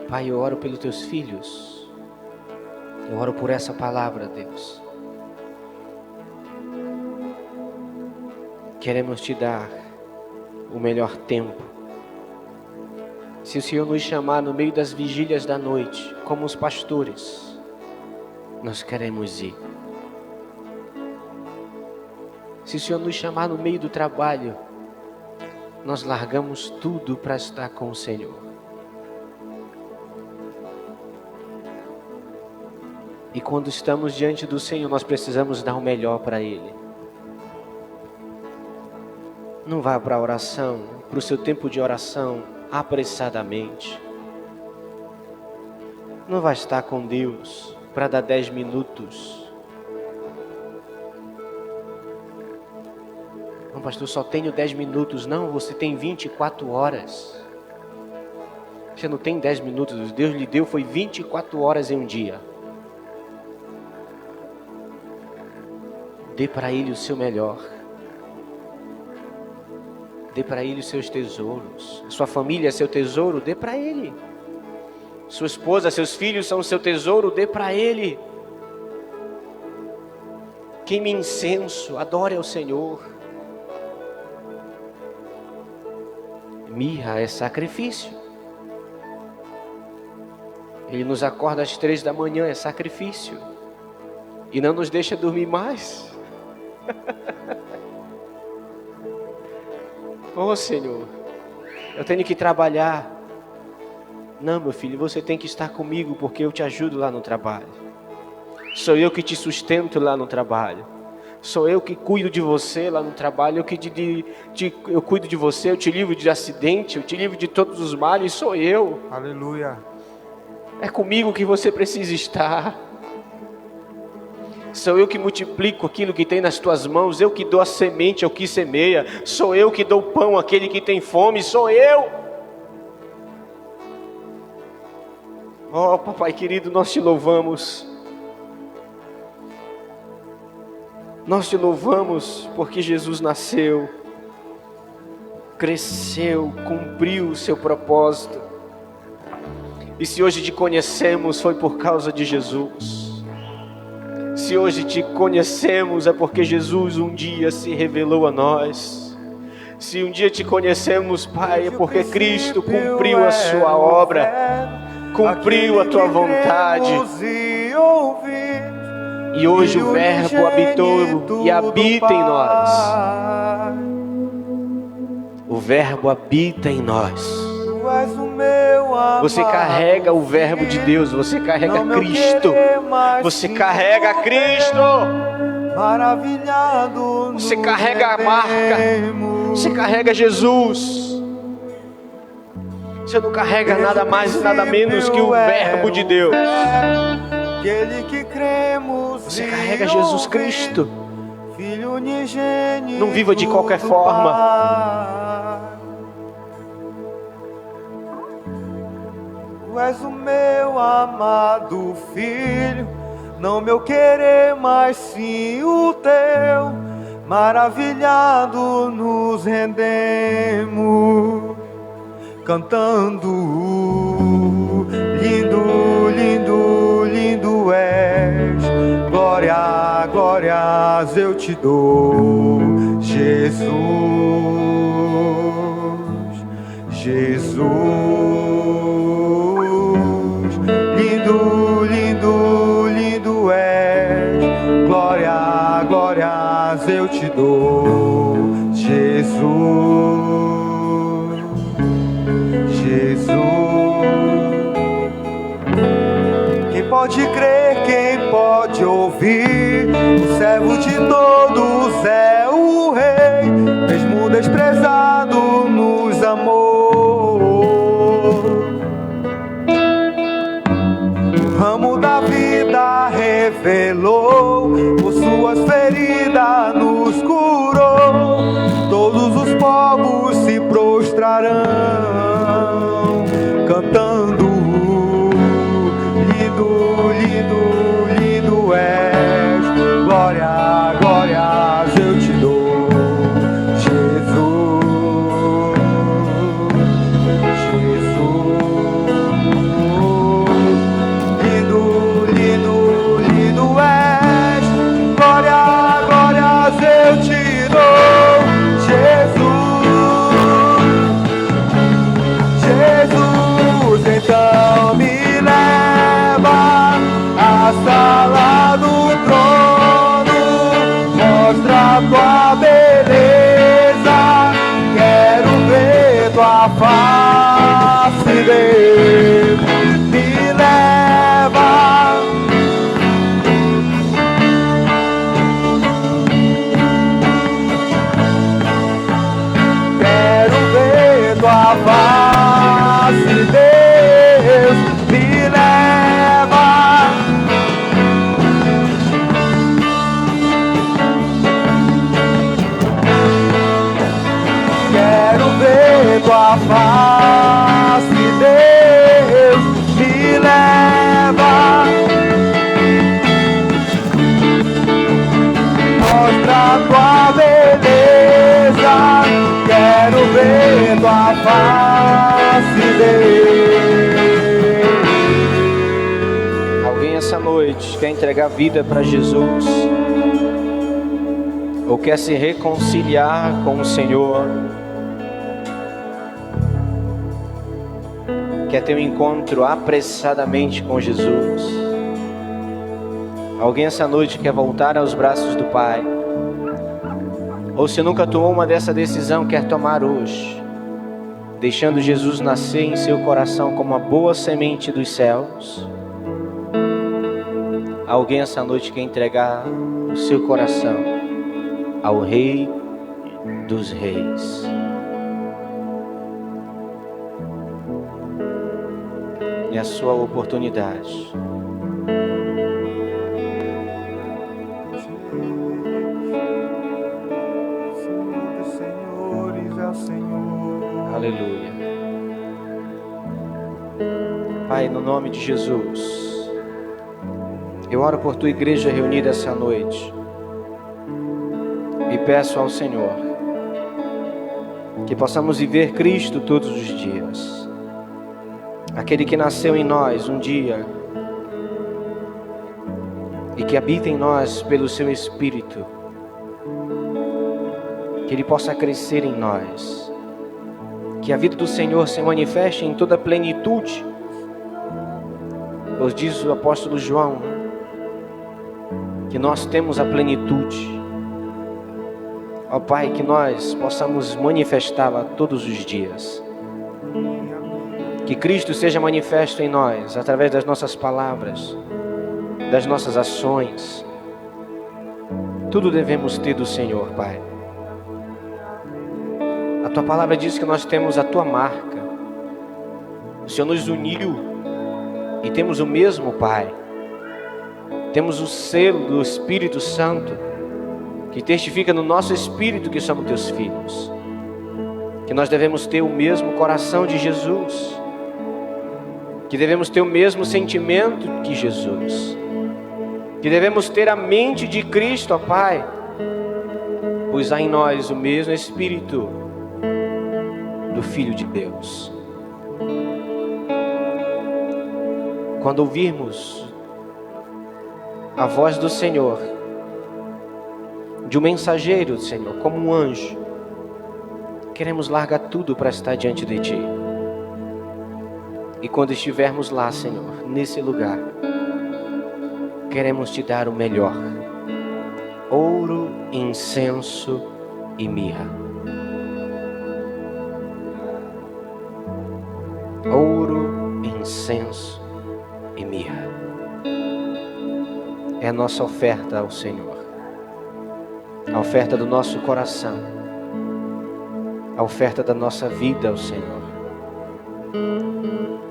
D: Pai, eu oro pelos teus filhos. Eu oro por essa palavra, Deus. Queremos te dar o melhor tempo. Se o Senhor nos chamar no meio das vigílias da noite, como os pastores, nós queremos ir. Se o Senhor nos chamar no meio do trabalho, nós largamos tudo para estar com o Senhor. E quando estamos diante do Senhor, nós precisamos dar o melhor para Ele. Não vá para a oração, para o seu tempo de oração, apressadamente. Não vai estar com Deus para dar 10 minutos. Não, pastor, só tenho 10 minutos. Não, você tem 24 horas. Você não tem 10 minutos. Deus lhe deu foi 24 horas em um dia. Dê para Ele o seu melhor. Dê para Ele os seus tesouros. Sua família é seu tesouro, dê para Ele. Sua esposa, seus filhos são o seu tesouro, dê para Ele. Queime incenso, adore ao Senhor. Mirra é sacrifício. Ele nos acorda às 3 da manhã, é sacrifício. E não nos deixa dormir mais. Oh Senhor, eu tenho que trabalhar. Não, meu filho, você tem que estar comigo porque eu te ajudo lá no trabalho. Sou eu que te sustento lá no trabalho. Sou eu que cuido de você lá no trabalho. Eu cuido de você, eu te livro de acidente, eu te livro de todos os males, sou eu.
E: Aleluia.
D: É comigo que você precisa estar. Sou eu que multiplico aquilo que tem nas tuas mãos. Eu que dou a semente ao que semeia. Sou eu que dou pão àquele que tem fome. Sou eu. Oh, papai querido, nós te louvamos. Nós te louvamos porque Jesus nasceu, cresceu, cumpriu o seu propósito. E se hoje te conhecemos, foi por causa de Jesus. Se hoje te conhecemos, é porque Jesus um dia se revelou a nós. Se um dia te conhecemos, Pai, é porque Cristo cumpriu a sua obra, cumpriu a tua vontade. E hoje o Verbo habitou e habita em nós. O Verbo habita em nós. Você carrega o Verbo de Deus, você carrega Cristo. Você carrega Cristo. Você carrega a marca. Você carrega Jesus. Você não carrega nada mais e nada menos que o Verbo de Deus. Você carrega Jesus Cristo. Não viva de qualquer forma.
E: Tu és o meu amado filho, não meu querer, mas sim o teu. Maravilhado nos rendemos, cantando: lindo, lindo, lindo és. Glória, glórias eu te dou, Jesus, Jesus. Lindo, lindo, lindo és. Glória, glórias eu te dou, Jesus, Jesus. Quem pode crer, quem pode ouvir? O servo de todos é o Rei, mesmo desprezado nos amou. O ramo da vida revelou, por suas feridas nos curou. Todos os povos se prostrarão, cantando: lindo, lindo, lindo és. Glória, glórias eu te dou, Jesus, Jesus. Lindo, lindo, lindo és. Glória, glórias eu te dou, Jesus, Jesus. sala do trono, mostra a tua beleza. Quero ver tua face, Deus, me leva. Quero ver tua face, Deus, me leva. Quero ver tua face, Deus, me leva. Mostra a tua beleza. Quero ver tua face, Deus.
D: Alguém essa noite quer entregar a vida para Jesus? Ou quer se reconciliar com o Senhor? Quer ter um encontro apressadamente com Jesus? Alguém essa noite quer voltar aos braços do Pai? Ou se nunca tomou uma dessa decisão, quer tomar hoje, deixando Jesus nascer em seu coração como uma boa semente dos céus? Alguém essa noite quer entregar o seu coração ao Rei dos Reis? É a sua oportunidade. Aleluia. Pai, no nome de Jesus, eu oro por tua igreja reunida essa noite e peço ao Senhor que possamos viver Cristo todos os dias. Aquele que nasceu em nós um dia e que habita em nós pelo seu Espírito, que Ele possa crescer em nós, que a vida do Senhor se manifeste em toda a plenitude, pois diz o apóstolo João, que nós temos a plenitude. Ó Pai, que nós possamos manifestá-la todos os dias. Que Cristo seja manifesto em nós, através das nossas palavras, das nossas ações. Tudo devemos ter do Senhor, Pai. A Tua palavra diz que nós temos a Tua marca. O Senhor nos uniu e temos o mesmo Pai. Temos o selo do Espírito Santo, que testifica no nosso espírito que somos Teus filhos. Que nós devemos ter o mesmo coração de Jesus, que devemos ter o mesmo sentimento que Jesus, que devemos ter a mente de Cristo, ó Pai, pois há em nós o mesmo Espírito do Filho de Deus. Quando ouvirmos a voz do Senhor, de um mensageiro do Senhor, como um anjo, queremos largar tudo para estar diante de Ti. E quando estivermos lá, Senhor, nesse lugar, queremos Te dar o melhor: ouro, incenso e mirra. Ouro, incenso e mirra é a nossa oferta ao Senhor, a oferta do nosso coração, a oferta da nossa vida ao Senhor,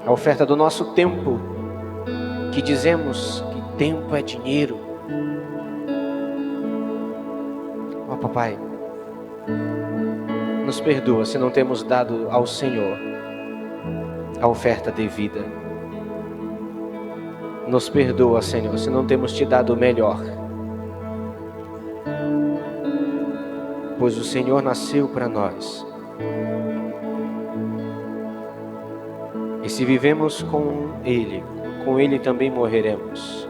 D: a oferta do nosso tempo, que dizemos que tempo é dinheiro. Ó Papai, nos perdoa se não temos dado ao Senhor a oferta devida. Nos perdoa, Senhor, se não temos Te dado o melhor, pois o Senhor nasceu para nós. E se vivemos com Ele também morreremos.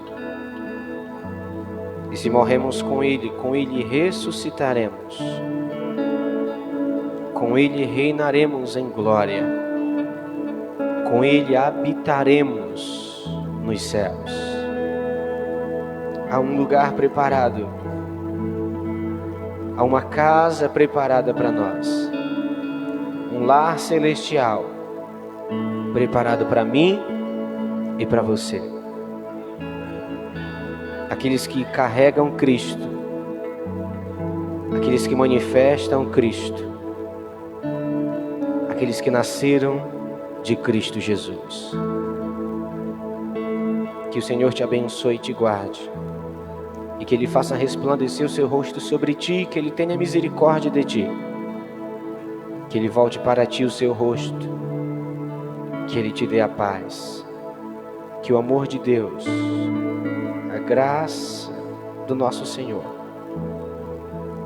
D: E se morremos com Ele ressuscitaremos. Com Ele reinaremos em glória. Com Ele habitaremos nos céus. a um lugar preparado, a uma casa preparada para nós, um lar celestial preparado para mim e para você. Aqueles que carregam Cristo, aqueles que manifestam Cristo, aqueles que nasceram de Cristo Jesus. Que o Senhor te abençoe e te guarde, e que Ele faça resplandecer o seu rosto sobre ti, que Ele tenha misericórdia de ti, que Ele volte para ti o seu rosto, que Ele te dê a paz, que o amor de Deus, a graça do nosso Senhor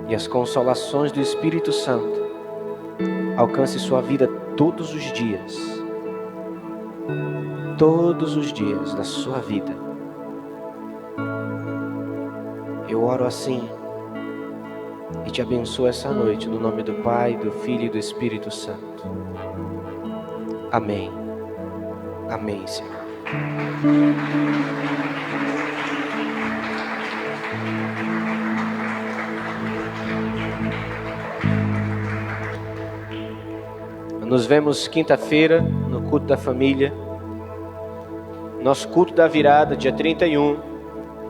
D: e as consolações do Espírito Santo alcance sua vida todos os dias da sua vida. Eu oro assim e te abençoo essa noite no nome do Pai, do Filho e do Espírito Santo. Amém. Amém, Senhor. Nos vemos quinta-feira no culto da família. Nosso culto da virada, dia 31,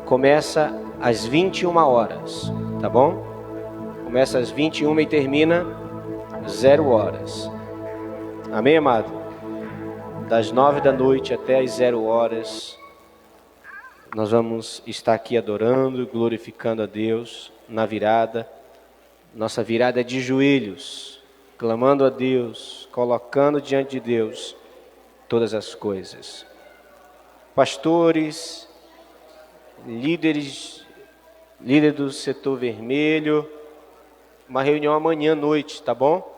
D: começa às 21 horas, tá bom? Começa às 21 e termina 0 horas. Amém, amado? Das 9 da noite até às 0 horas, nós vamos estar aqui adorando, glorificando a Deus na virada. Nossa virada é de joelhos, clamando a Deus, colocando diante de Deus todas as coisas. Pastores, líder do setor vermelho, uma reunião amanhã à noite, tá bom?